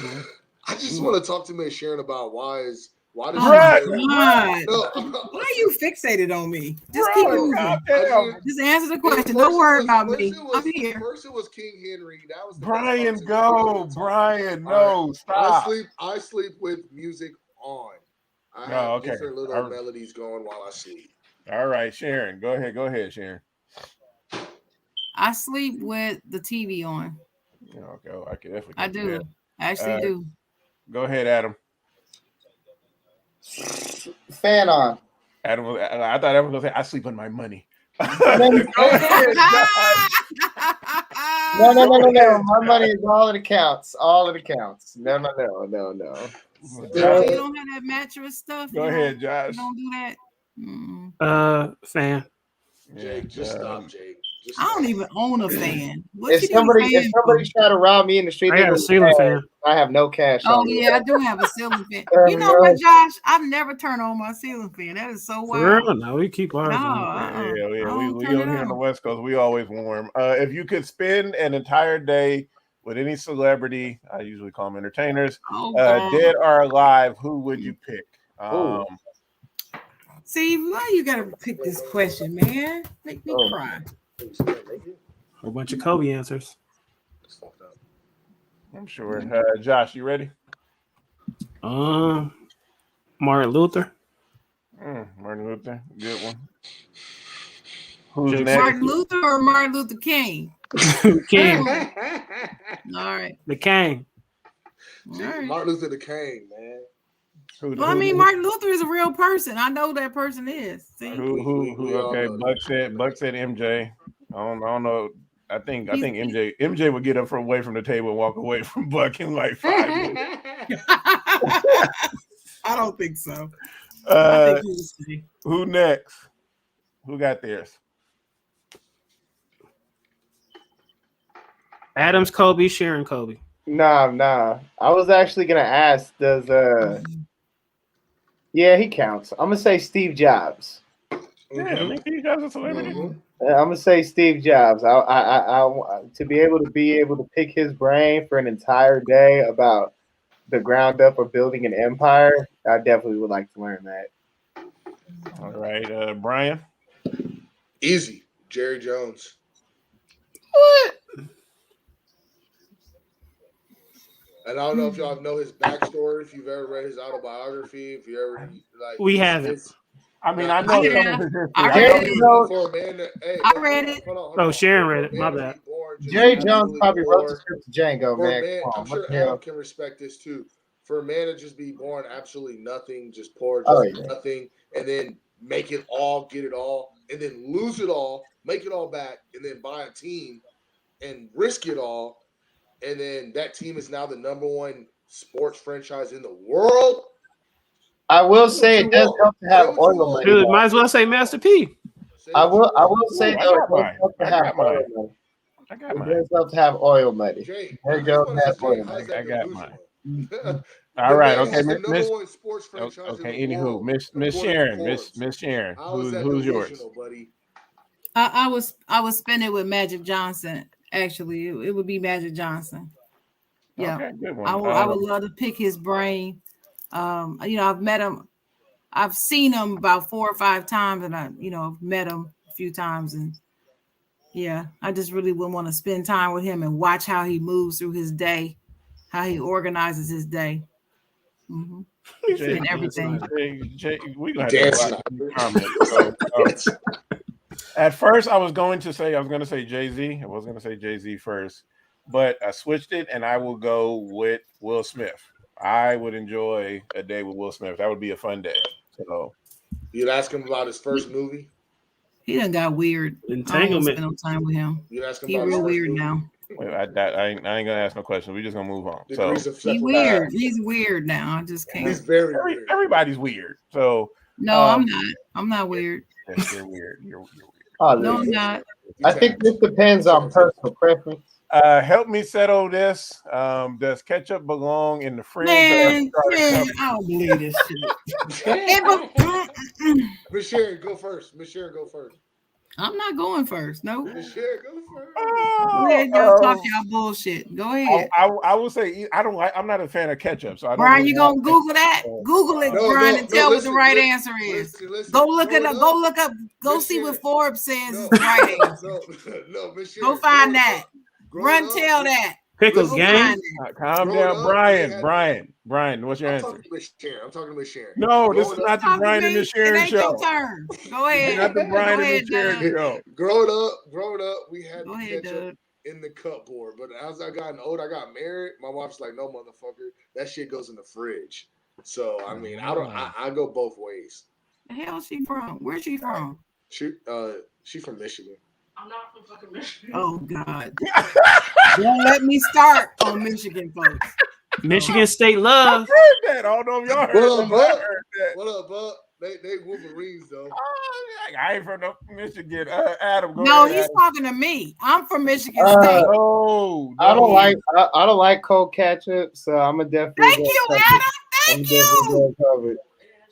I just want to talk to Miss Sharon about why does Oh she my say that? God. No, Why are you fixated on me? Just keep moving. Damn. Just answer the At question. first Don't worry it was- about first me. it was- I'm here. First it was King Henry. That was the best Brian, cartoon. go. Brian, no, All right. stop. I sleep with music on. I Oh, have okay. different little All right. melodies going while I sleep. All right, Sharon, go ahead, Sharon. I sleep with the TV on. Okay, I can definitely. I do. that. I actually do. Go ahead, Adam. Fan on. Adam, I thought Adam was gonna say, "I sleep on my money." No, my money is all in accounts. All in accounts. No. So you don't have that mattress stuff. Go ahead, Josh. You don't do that. Fan. Jake, just stop, Jake. I don't even own a fan. What If you somebody need a fan try to rob me in the street, I got a ceiling fan. I have no cash. Oh on me. yeah, I do have a ceiling fan. You know what, Josh? I've never turned on my ceiling fan. That is so For wild. real? No, we keep ours on. Yeah. We turn over it here on the on. West Coast, we always warm. If you could spend an entire day with any celebrity, I usually call them entertainers, dead or alive, who would you pick? See, why you gotta pick this question, man? Make me cry. A bunch of Kobe answers. I'm sure. Josh, you ready? Martin Luther. Martin Luther, good one. Who's Jason. next? Martin Luther or Martin Luther King? King. All right. The King. All right. Martin Luther King, man. Well, I mean, Martin Luther is a real person. I know that person is. See? Who? Okay, Buck said MJ. I don't know. I think MJ would get up away from the table and walk away from Buck in like 5 minutes. I don't think so. Who next? Who got theirs? Adams Kobe, Sharon Kobe. Nah. I was actually gonna ask, yeah, he counts. I'm gonna say Steve Jobs. Yeah, I think Steve Jobs is a celebrity. I'm gonna say Steve Jobs. I to be able to pick his brain for an entire day about the ground up of building an empire. I definitely would like to learn that. All right, Brian. Easy, Jerry Jones. What? And I don't know if y'all know his backstory. If you've ever read his autobiography, if you ever like, we haven't. I mean, I know Yeah, some of his history. I read it. For a man that, I read it. Hold Oh, on. Sharon For a read it. man My to bad. be born just Jerry Jones absolutely probably wrote the born- script to Django, For a man. man, Come on, I'm sure what the hell? Adam can respect this too. For a man to just be born absolutely nothing, just poor, Oh, just yeah. nothing, and then make it all, get it all, and then lose it all, make it all back, and then buy a team and risk it all, and then that team is now the number one sports franchise in the world. I will say it does help to have oil money. Dude, might as well say Master P. I will say Ooh, though, I got it does mine. help to I have got mine. oil money. I got It mine. does help to have oil money. Jake, There I goes just wanna ask that oil Jake, how's money. that I got delusional? All right, The man okay, is the number Miss. one sports franchise Okay, in the anywho, world, Miss according to Sharon, Forbes. Miss Sharon, How is that who's yours? delusional, buddy? I was spinning with Magic Johnson. Actually, it would be Magic Johnson. Yeah, Okay, good one. I would love to pick his brain. I've met him. I've seen him about 4 or 5 times, and I've met him a few times, and yeah, I just really would want to spend time with him and watch how he moves through his day, how he organizes his day, and everything. We gonna have to watch comments. So, at first, I was going to say Jay-Z. I was going to say Jay-Z first, but I switched it, and I will go with Will Smith. I would enjoy a day with Will Smith. That would be a fun day. So You'd ask him about his first movie. He done got weird. Entanglement. I don't spend no time with him. You'd ask him He about his real first weird movie. now. I ain't gonna ask no questions. We're just gonna move on. So Degrees of He separation. weird. He's weird now. I just can't. He's very weird. everybody's weird. So No, I'm not. I'm not weird. yes, you're weird. You're weird. Oh, No, I'm not. I think this depends on personal preference. Help me settle this. Does ketchup belong in the fridge? Man, I don't believe this shit. Miss Sharon, go first. Miss Sharon, go first. I'm not going first. Nope. Miss Sharon, go first. Go ahead, y'all talk y'all bullshit. Go ahead. I will say I'm not a fan of ketchup. So I don't Brian, really you gonna like Google that? Google it, Brian, and tell what the right answer is. Go look it up. Go look up. Go see what Forbes says is the right answer. No, Miss Go find that. Run, tell that. Pickles gang. Calm Growing down, up, Brian. What's your I'm answer? talking to Miss Sharon. I'm talking to Miss Sharon. No, this is Growing not up- the Brian and the It Sharon ain't your show. turn. Go ahead. It's not the Brian Go and ahead, the Sharon Doug. show. Growing up, we had Go the ahead, ketchup Doug. in the cupboard. But as I got older, I got married. My wife's like, "No, motherfucker, that shit goes in the fridge." So I mean, I go both ways. The hell she from? Where's she from? She from Michigan. I'm not from fucking Michigan. Oh God! Don't let me start on Michigan, folks. Michigan State love. I heard that. I don't know if y'all heard What up, that. Buck? I heard that. What up, Buck? They Wolverines though. I ain't from no Michigan. Adam, go No, ahead. he's Adam. talking to me. I'm from Michigan Uh, State. No, I don't no. like I don't like cold ketchup, so I'm gonna definitely. Thank go you, cover it. Adam. I'm Thank definitely you. go cover it.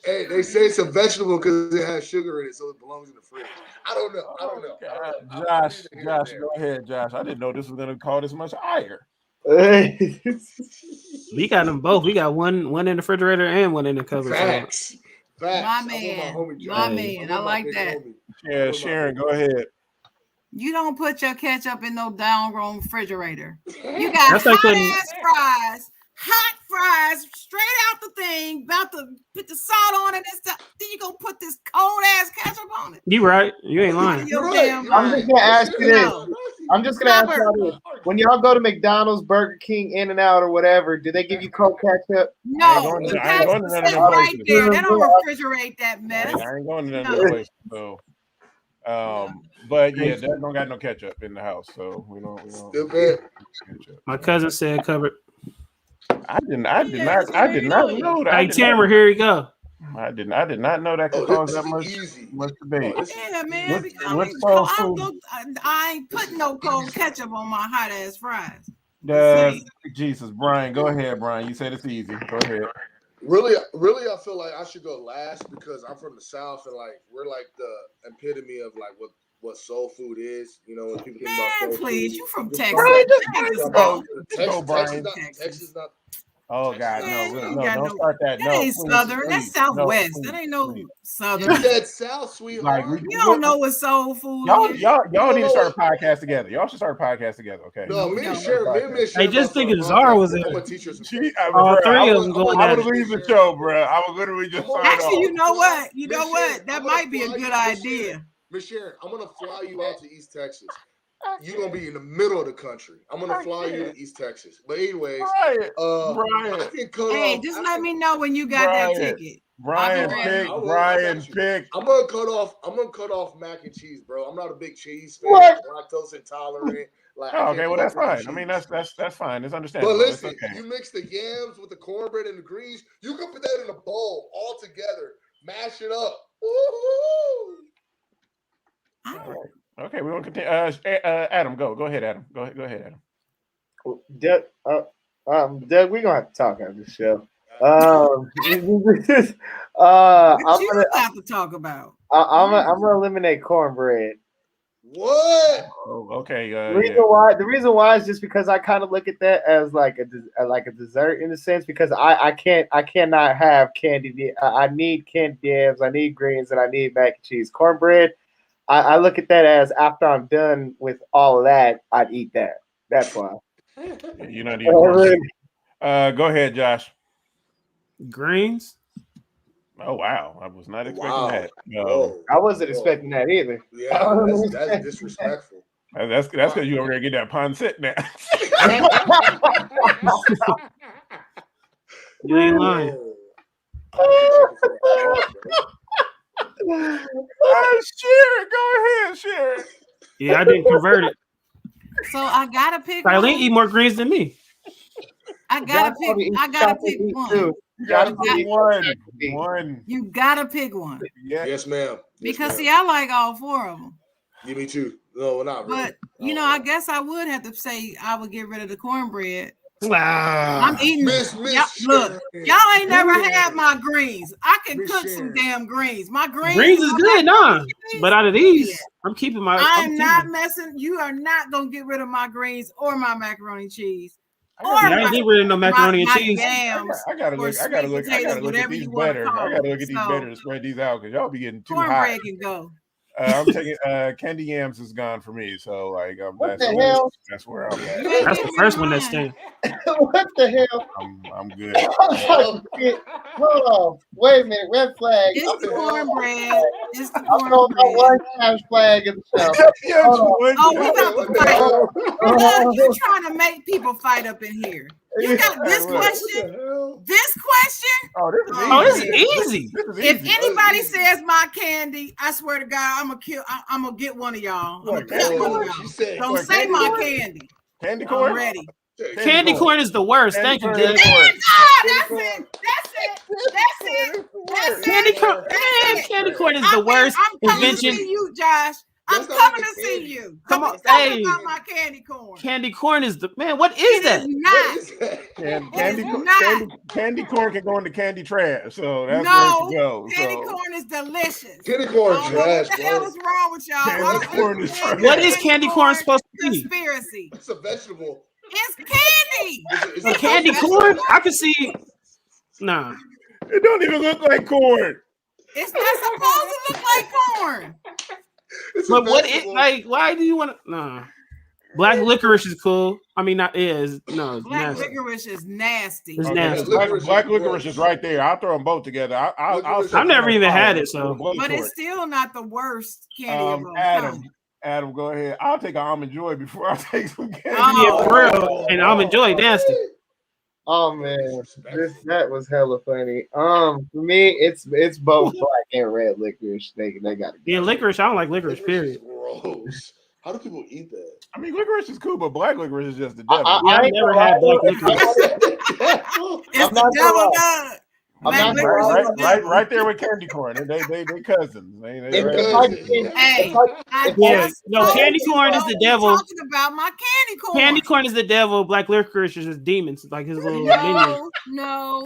Hey, they say it's a vegetable because it has sugar in it, so it belongs in the fridge. I don't know. I don't know. Josh, go ahead, Josh. I didn't know this was gonna call this much ire. We got them both. We got one in the refrigerator and one in the cupboard. So. Facts. Facts. My I'm with man. homie Josh. My I'm man. with I my like big that. homie. Yeah, Sharon, go ahead. You don't put your ketchup in no down-grown refrigerator. You got That's like hot putting- ass fries, hot fries straight out the thing, about to put the salt on it and stuff. Then you gonna put this cold ass ketchup on it. You right. You ain't lying. Your You're damn right. I'm mind. just gonna ask you this. No. I'm just gonna ask you this. When y'all go to McDonald's, Burger King, In-N-Out, or whatever, do they give you cold ketchup? No, going to- the I ain't going to ketchup none of sit them right places. there. They don't refrigerate that mess. I ain't going to none No. of those places. So, but yeah, Dad don't got no ketchup in the house, so we don't Stupid. ketchup. My cousin said cupboard. I did not know that. Hey, Tamara, here you go. I did not know that could Oh, cause this that is much easy. debate. Oh, this is- Yeah, man. What- Because what's soul food? I ain't putting no cold ketchup on my hot ass fries. Jesus, Brian, go ahead, Brian. You said it's easy. Go ahead. Really, I feel like I should go last because I'm from the South and like we're like the epitome of like what soul food is. You know, when people think about Man, soul please, food. you from You're Texas. Brian, just Texas, go. no. Go, Brian. Texas not. Oh God, Man, no, you no, got don't no- start that. That No, ain't please, Southern. please. That's Southwest. No, That ain't no please. Southern. You said South, sweetheart. Like, You don't know what soul food Y'all is. need to start a podcast together. Y'all should start a podcast together. Okay. No, me No. and Sharon. Hey, just thinking Zara was in I'm it. gonna teach her some. All three of them going I at would it. leave the show, bro. I would literally just start Actually, off. you know what? You know Miss what? Sharon, That I'm gonna might be a fly good you- Miss idea. Sharon, Miss Sharon, I'm gonna fly you out to East Texas. You're gonna be in the middle of the country. I'm gonna fly you to East Texas. But anyways, Brian, I Brian, can cut Hey, off. just let me know when you got that Brian. ticket. Brian, I'll be ready. pick. I will. Brian, I got you. pick. I'm gonna cut off mac and cheese, bro. I'm not a big cheese fan. What? Lactose intolerant. Like, Oh, okay, well that's fuck with fine. the I mean, cheese. that's fine. It's understandable. But listen, it's okay. you mix the yams with the cornbread and the greens. You can put that in a bowl all together, mash it up. Woo-hoo! Okay, we want to continue. Adam, go ahead, Adam. Go ahead, Adam. Doug, Doug, we're gonna have to talk after the show. What I'm you gonna got to talk about? I'm gonna eliminate cornbread. What? Oh, okay. The reason why is just because I kind of look at that as like a dessert in a sense, because I cannot have candy. I need candy yams, I need greens, and I need mac and cheese. Cornbread, I look at that as after I'm done with all of that, I'd eat that. That's why. You're not even. Go ahead, Josh. Greens. Oh wow, I was not expecting Wow. that. Whoa. I wasn't expecting that either. Yeah, that's disrespectful. That's because you over there get that pancit now. You ain't lying. Sharon, go ahead, Sharon. Yeah, I didn't convert it. So I gotta pick Eileen one. eat more greens than me. I gotta pick one. You gotta pick pick one. You gotta pick one. Yeah. Yes, ma'am. Because see, I like all four of them. Give me two. No, not really. But you know, I guess I would have to say I would get rid of the cornbread. Wow. I'm eating. Miss Look, y'all ain't never had my greens. I can Miss cook Sharon. some damn greens. My greens. Greens is my good, mac nah. and cheese, But out of these, yeah. I'm keeping my. I'm not messing. You are not gonna get rid of my greens or my macaroni cheese. Or Yeah, I ain't get rid of no macaroni and my cheese. yams. I gotta or look. I gotta sweet look. I gotta potatoes, look at whatever these you wanna better. call I gotta look at these them. better to spread these out because y'all be getting too hot. Cornbread can go. I'm taking candy yams is gone for me. So like, What that's, the hell? that's where I'm at. That's the first one that's staying. What the hell? I'm good. Hold on. Wait a minute. Red flag. It's the cornbread. It's the I'm throwing my cornbread. one cash flag in the show. Yeah, Hold on. Oh, we got to What the fight. hell? Look, you trying to make people fight up in here. You got this What? question. Hell? This question. Oh, this is easy. Oh, this is easy. This is If easy. anybody easy. says my candy, I swear to God, I'm gonna kill. I'm gonna get one of y'all. I'm gonna What, cut candy one of corn? y'all. She said, Don't What, say candy my corn? candy. Candy I'm corn? ready. Candy corn is the worst. Thank you, Candy Jay. corn. Ah, that's it. That's it. That's it. That's Candy it. corn, That's man, it. candy corn is the worst I'm coming to invention. see you, Josh. I'm That's not coming even to see candy. you. Come Don't on, be talking hey. about my candy corn. Candy corn is the man. What is It that? is not. Candy, is not. candy corn can go into candy trash, so that's No, where it go. candy So corn is delicious. Candy corn I don't know what trash, the hell bro. is wrong with y'all. Candy Why don't corn you is create trash. What a is candy corn supposed to be? conspiracy? It's a vegetable. It's candy. It's A candy corn? I can see. Nah. it don't even look like corn. It's not supposed to look like corn. It's a But what it vegetable. like? Why do you want to? Nah. Black licorice is cool. I mean, not is no. It's Black nasty. licorice is nasty. It's Okay, nasty. black licorice is right there. I'll throw them both together. I'll Licorice I've never set even fire had it, with so. a blade But torch. it's still not the worst candy of all Adam, time. go ahead. I'll take an almond joy before I take some candy. Yeah, for real. And I'm enjoying nasty. Oh man, that was hella funny. For me, it's both black and red licorice. They got to Yeah, licorice. I don't like licorice. Licorice is Period. gross. How do people eat that? I mean, licorice is cool, but black licorice is just the devil. Yeah, I've never had black licorice. It's I'm the not devil gonna dog. I'm Black not gonna licorice lie. is the devil. right there with candy corn. They cousins. They They right cousins. there. Hey, I Yeah, just no, told candy you, corn is don't the be devil. Talking about my candy corn. Candy corn is the devil. Black licorice is just demons, like his little minion. No.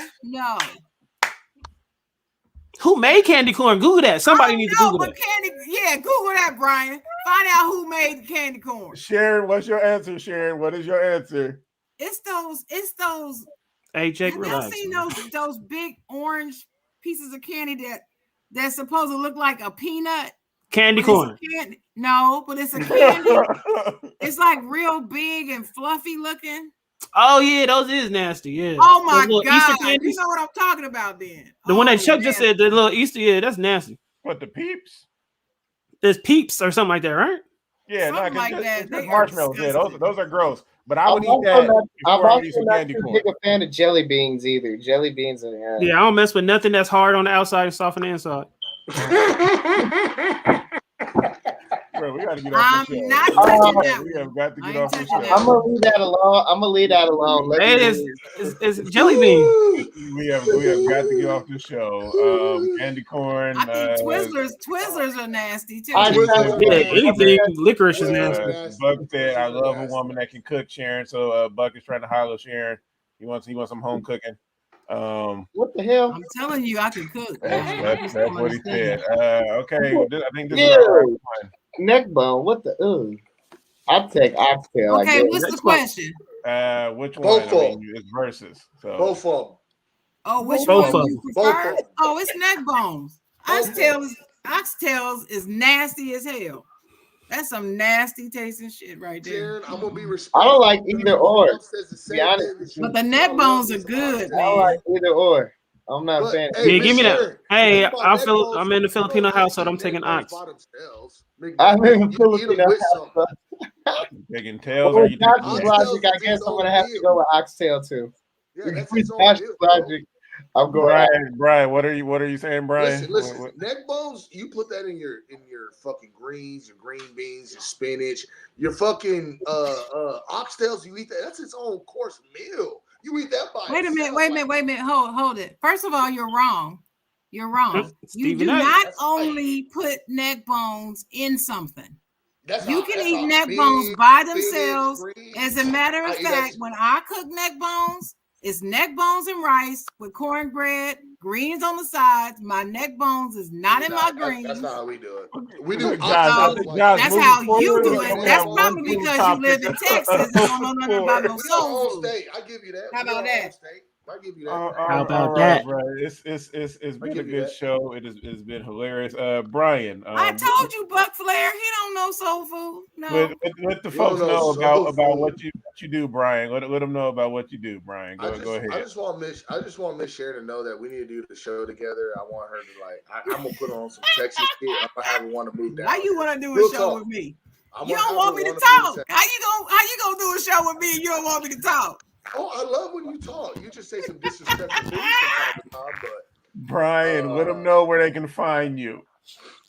Who made candy corn? Google that. Somebody needs to No, Google but that. Google that, Brian. Find out who made the candy corn. Sharon, what's your answer? Sharon, what is your answer? It's those. Hey, Jake, Have y'all relax. seen man. those big orange pieces of candy that's supposed to look like a peanut? Candy But it's corn. candy. No, but it's a candy. It's like real big and fluffy looking. Oh yeah, those is nasty. Yeah. Oh my Those little God. Easter You candies. know what I'm talking about then. The one that Oh, Chuck just nasty. said, the little Easter. Yeah, that's nasty. What, the peeps? There's peeps or something like that, right? Yeah, no, Something like it's that. just They are marshmallows. Yeah, disgusting. those are gross. But I I'm would eat also that not, I'm before I also eat some not candy too corn. big a fan of jelly beans either. Jelly beans and Yeah, I don't mess with nothing that's hard on the outside and soft on the inside. Bro, we got to get off the show. I'm not touching that We one. have got to I get ain't off the touching show. that I'm gonna leave that alone. Let Hey, me it's jelly bean. We have got to get off the show. Candy corn. I think Twizzlers are nasty too. I Twizzlers just are Yeah, nasty. anything licorice is Twizzlers nasty. are nasty. Buck said, "I love a Nasty. woman that can cook." Sharon, so Buck is trying to holler Sharon. He wants some home cooking. what the hell? I'm telling you, I can cook. That's what he said. Okay, I think this is Yeah. our last one. Neck bone. What the? Ugh. I'll take oxtail. Okay, I guess. what's the question? Which one? Both of them. It's versus. So Both of them. Oh, which Both one of you them. Both prefer? of them. Oh, it's neck bones. Both of Oxtails is nasty as hell. That's some nasty tasting shit right there. Sharon, I'm gonna be respectful. I don't like either or. Buck says the same Be honest thing with as you. But the neck I bones love are this good, oxtail. I don't man. like either or. I'm not a fan. Hey, Yeah, Miss give me that. Sharon, Hey, think about I neck feel bones. I'm in the You Filipino don't like household. I'm eat taking neck bones ox. by themselves. Nigga, I'm in you eat Filipino them with something. taking tails Oh, or you taking Josh's necks? Oxtails logic. I is guess its I'm own gonna have to deal. go with oxtail too. Yeah, With that's his own Josh's deal, bro. logic, I'm going. Brian, what are you saying, Brian? Listen. Neck bones, you put that in your fucking greens, your green beans, your spinach, your fucking oxtails. You eat that. That's its own course meal. You eat that by Wait a itself. minute. Hold it. First of all, you're wrong. You're wrong. You Stephen do A. not That's only put neck bones in something. That's You how- can that's eat how neck beans, bones by spinach, themselves. greens. As a matter of I eat that fact, shit. when I cook neck bones, it's neck bones and rice with cornbread, greens on the sides. My neck bones is not in my greens. That's not how we do it. We do Look, Josh, oxtails Josh, like- That's moving how you forward, do we it. only That's have one probably food because you live in topic. Texas and don't know nothing about no We soul are on food. state. I give you that. How We are about on that? state. I give you that. How about all that? Bro. It's been a give you good that. show. It's been hilarious. Brian, I told you, Buck Flair, he don't know soul food. No. let the You folks don't know know soul about food. what you do, Brian. Let them know about what you do, Brian. Go ahead. I just want Miss Sharon to know that we need to do the show together. I want her to I'm gonna put on some Texas shit. I'm gonna have her want to move down. Why you want to do Real a show talk. with me? I'm You gonna don't have want her me to wanna move talk. down. How you gonna do a show with me and you don't want me to talk? Oh, I love when you talk. You just say some disrespectful things from time to time, but Brian, let them know where they can find you.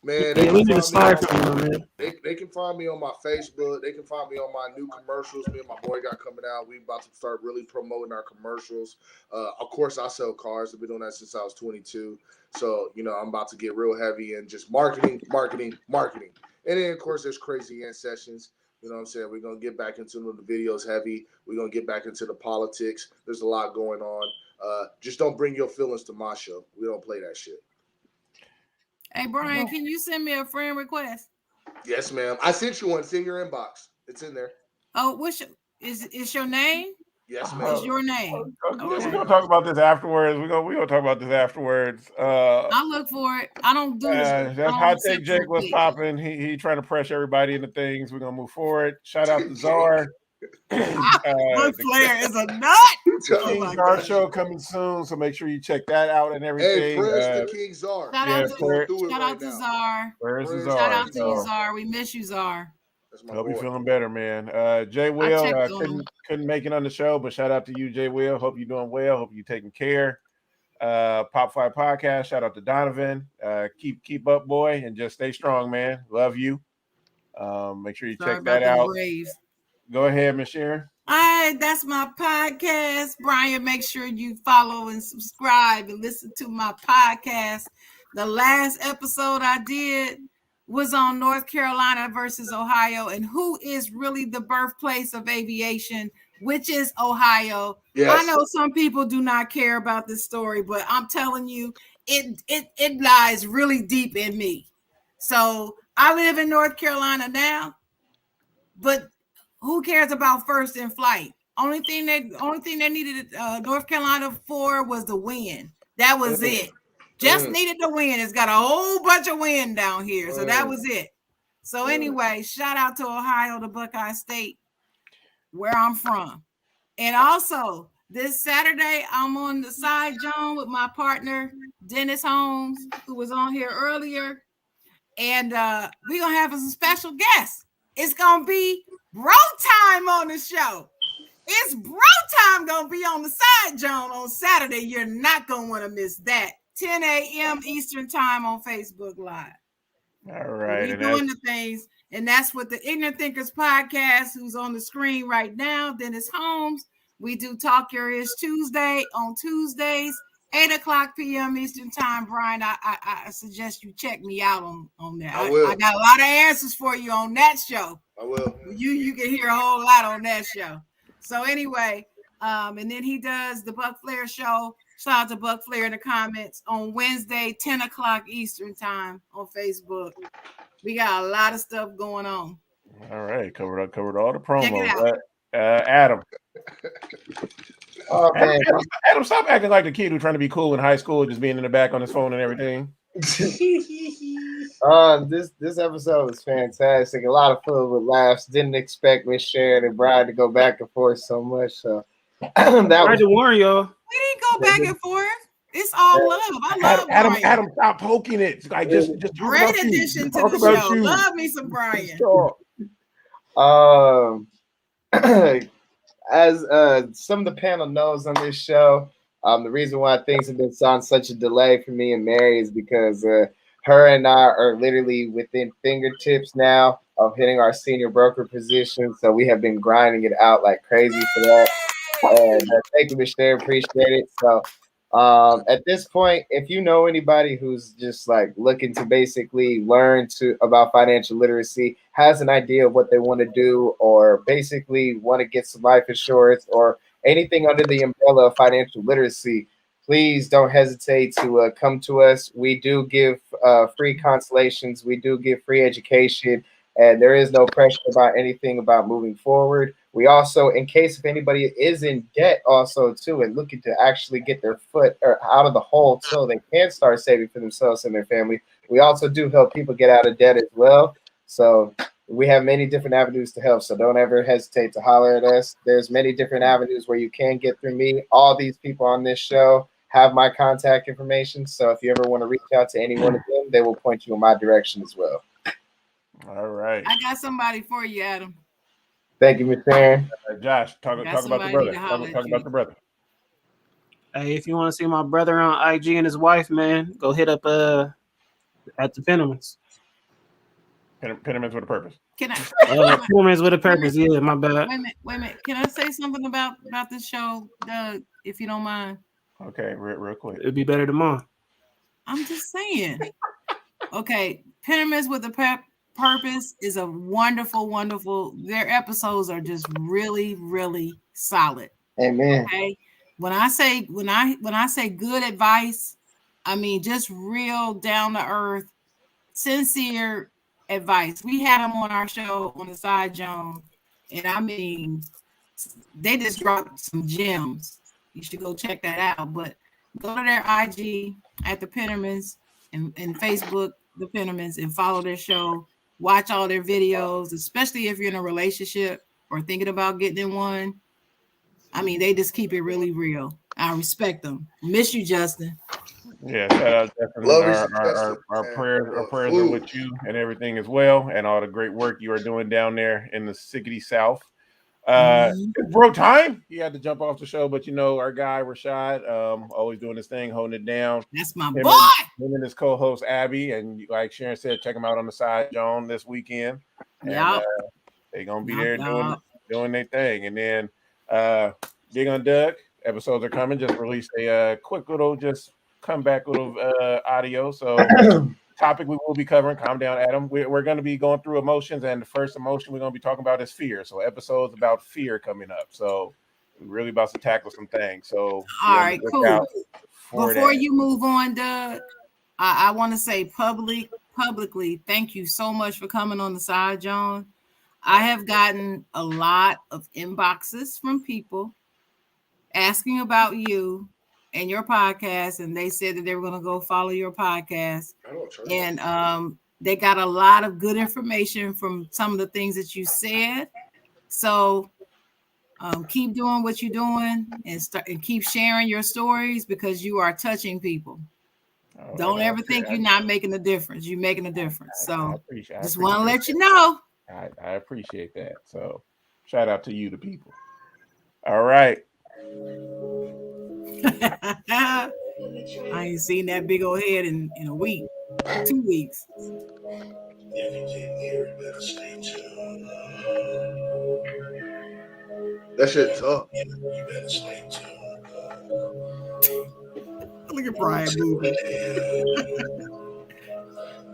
man, Yeah, we need a slide from you, man. they can find me on my Facebook. They can find me on my new commercials. Me and my boy got coming out. We about to start really promoting our commercials. Of course, I sell cars. I've been doing that since I was 22. So, I'm about to get real heavy in just marketing. And then, of course, there's Crazy Ant Sessions. You know what I'm saying? We're going to get back into the videos heavy. We're going to get back into the politics. There's a lot going on. Just don't bring your feelings to my show. We don't play that shit. Hey, Brian, can you send me a friend request? Yes, ma'am. I sent you one. It's in your inbox. It's in there. Oh, is your name? Yes, It's ma'am. your name. We're Okay. gonna talk about this afterwards. We're gonna talk about this afterwards. I'll look for it. I don't do this. That's Hot Take Jake was popping. He trying to pressure everybody into things. We're gonna move forward. Shout out to Czar. Bug Flair is a nut. The King Czar show coming soon, so make sure you check that out and everything. Hey, press the King Czar. Shout out to Czar. Where's the Shout Czar? out to you, Czar. We miss you, Czar. Hope you're feeling better, man. Jay Will couldn't make it on the show, but shout out to you, Jay Will. Hope you're doing well. Hope you're taking care. Pop Five Podcast. Shout out to Donovan. Keep up, boy, and just stay strong, man. Love you. Make sure you check that out. Go ahead, Miss Sharon. All right, that's my podcast. Brian, make sure you follow and subscribe and listen to my podcast. The last episode I did was on North Carolina versus Ohio and who is really the birthplace of aviation, which is Ohio. Yes. I know some people do not care about this story, but I'm telling you, it lies really deep in me. So I live in North Carolina now, but who cares about first in flight? Only thing they needed North Carolina for was the win. That was it. Just needed the win. It's got a whole bunch of wind down here. So that was it. So anyway, shout out to Ohio, to Buckeye State, where I'm from. And also, this Saturday, I'm on the Side John with my partner, Dennis Holmes, who was on here earlier. And we're going to have some special guests. It's going to be Bro Time on the show. It's Bro Time going to be on the Side John on Saturday. You're not going to want to miss that. 10 a.m. Eastern time on Facebook Live. All right. We're doing the things. And that's what the Ignorant Thinkers podcast, who's on the screen right now, Dennis Holmes. We do Talk Your Ish Tuesday on Tuesdays, 8:00 p.m. Eastern time. Brian, I suggest you check me out on there. I got a lot of answers for you on that show. I will. You can hear a whole lot on that show. So anyway, and then he does the Buck Flair show. Shout out to Buck Flair in the comments on Wednesday, 10:00 Eastern time on Facebook. We got a lot of stuff going on. All right, covered all the promos. Adam. Oh man, Adam, stop acting like the kid who's trying to be cool in high school, just being in the back on his phone and everything. This episode was fantastic. A lot of fun with laughs. Didn't expect Miss Sharon and Brian to go back and forth so much. So I had to warn y'all. We didn't go back and forth. It's all love. I love Brian. Adam, stop poking it. Like just great addition to the show. Love me some Brian. As some of the panel knows on this show, the reason why things have been on such a delay for me and Mary is because her and I are literally within fingertips now of hitting our senior broker position. So we have been grinding it out like crazy for that. And thank you, Michelle. Appreciate it. So at this point, if you know anybody who's just like looking to basically learn about financial literacy, has an idea of what they want to do, or basically want to get some life insurance or anything under the umbrella of financial literacy, please don't hesitate to come to us. We do give free consultations. We do give free education, and there is no pressure about anything about moving forward. We also, in case if anybody is in debt also too, and looking to actually get their foot out of the hole so they can start saving for themselves and their family, we also do help people get out of debt as well. So we have many different avenues to help. So don't ever hesitate to holler at us. There's many different avenues where you can get through me. All these people on this show have my contact information. So if you ever want to reach out to any one of them, they will point you in my direction as well. All right. I got somebody for you, Adam. Thank you, Miss Aaron. Josh, talk Got about the somebody brother. to holler Talk at about you. the brother. Hey, if you want to see my brother on IG and his wife, man, go hit up at the Penniman's. Penniman's with a purpose. Can I? Penniman's with a purpose. Yeah, my bad. Wait a minute. Can I say something about this show, Doug? If you don't mind. Okay, real quick. It'd be better tomorrow. I'm just saying. Okay, Penniman's with a purpose is a wonderful, wonderful. Their episodes are just really, really solid. Amen. Okay. When I say good advice, I mean just real down to earth, sincere advice. We had them on our show on the Side Joan, and I mean they just dropped some gems. You should go check that out. But go to their IG at the Penniman's and Facebook the Penniman's and follow their show. Watch all their videos, especially if you're in a relationship or thinking about getting in one. I mean, they just keep it really real. I respect them. Miss you, Justin. Yeah, shout out Justin. Our prayers are with you and everything as well, and all the great work you are doing down there in the Sickety South. It's bro time. He had to jump off the show, but you know our guy Rashad, always doing his thing, holding it down. That's my boy. Him and his co-host Abby, and like Sharon said, check him out on the Side Joan this weekend. Yeah, they're gonna be there doing their thing, and then Dig on Doug episodes are coming. Just released a quick little comeback little audio. So topic we will be covering, calm down, Adam. We're going to be going through emotions, and the first emotion we're going to be talking about is fear. So episodes about fear coming up. So we're really about to tackle some things. So all right, cool. Before you move on, Doug, I want to say publicly, thank you so much for coming on the Side, John. I have gotten a lot of inboxes from people asking about you and your podcast, and they said that they were going to go follow your podcast. And they got a lot of good information from some of the things that you said. So keep doing what you're doing and keep sharing your stories because you are touching people. Don't ever think you're not making a difference. You're making a difference. So just want to let you know. I appreciate that. So shout out to you, the people. All right. I ain't seen that big old head in a week, 2 weeks. If you didn't hear it, better stay tuned. That shit tough. You better stay tuned. Look at Brian moving.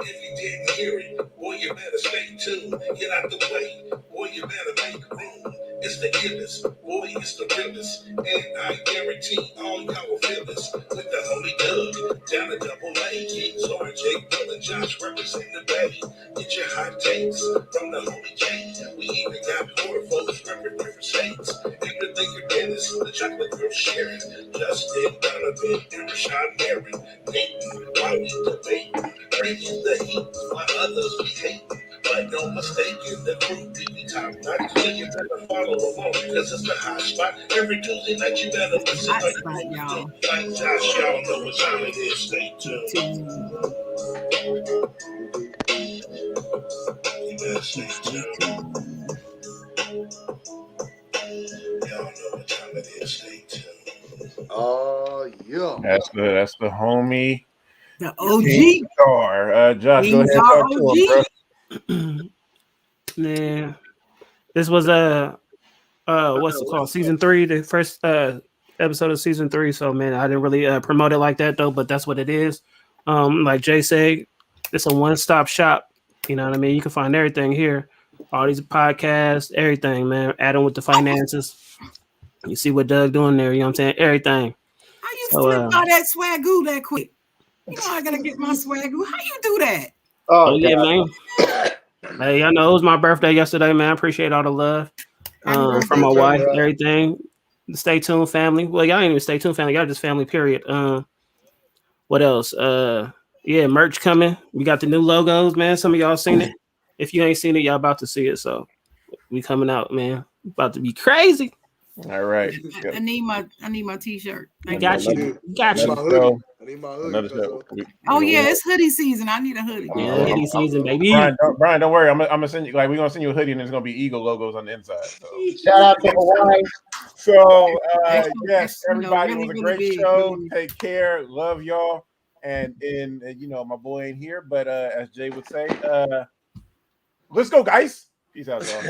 If you didn't hear it, boy, you better stay tuned. Get out the way, boy, you better make room. It's the illest, boy, it's the realest. And I guarantee all y'all will feel this. With the Holy Doug, down a double A. King Lord, Jake, Brother Josh, represent the Bay. Get your hot takes from the Holy King. We even got more folks repping different states. Everything you're Dennis, the chocolate girl Sharon. Justin, Donovan, and Rashad Marin. Nathan, why we debate? Bringing the heat while others we hate. But no mistaking, the crew be top notch. So you better follow along, cause it's the hot spot. Every Tuesday night you better listen. Hot spot, y'all. Like Josh, y'all know what time it is. Stay tuned. You better stay tuned. Y'all know what time it is. Stay tuned. Yeah. That's the homie. The OG. Star. Josh, go ahead and talk to him, bro. Yeah, this was what's it called? Season 3, the first episode of season 3. So man, I didn't really promote it like that though, but that's what it is. Like Jay said, it's a one-stop shop. You know what I mean? You can find everything here. All these podcasts, everything, man. Adam with the finances. You see what Doug doing there, you know what I'm saying? Everything. How you flip all that swagoo that quick? You know I gotta get my swagoo. How you do that? Oh yeah, man. Hey, I know it was my birthday yesterday, man. I appreciate all the love from my wife, everything. Stay tuned, family. Well, y'all ain't even stay tuned, family. Y'all just family, period. What else? Yeah, merch coming. We got the new logos, man. Some of y'all seen it. If you ain't seen it, y'all about to see it. So we coming out, man. About to be crazy. All right. I need my t-shirt. I got you. I need Need my hoodie. Another cuz, show. Oh yeah, it's hoodie season. I need a hoodie. Yeah, hoodie season, baby. Brian, don't worry. I'm gonna send you. Like, we're gonna send you a hoodie, and there's gonna be Eagle logos on the inside. So. Shout out to Hawaii. So That's yes, you know, everybody, really, it was a really great big, show. really. Take care. Love y'all. And you know, my boy ain't here, but as Jay would say, let's go, guys. Peace out, y'all.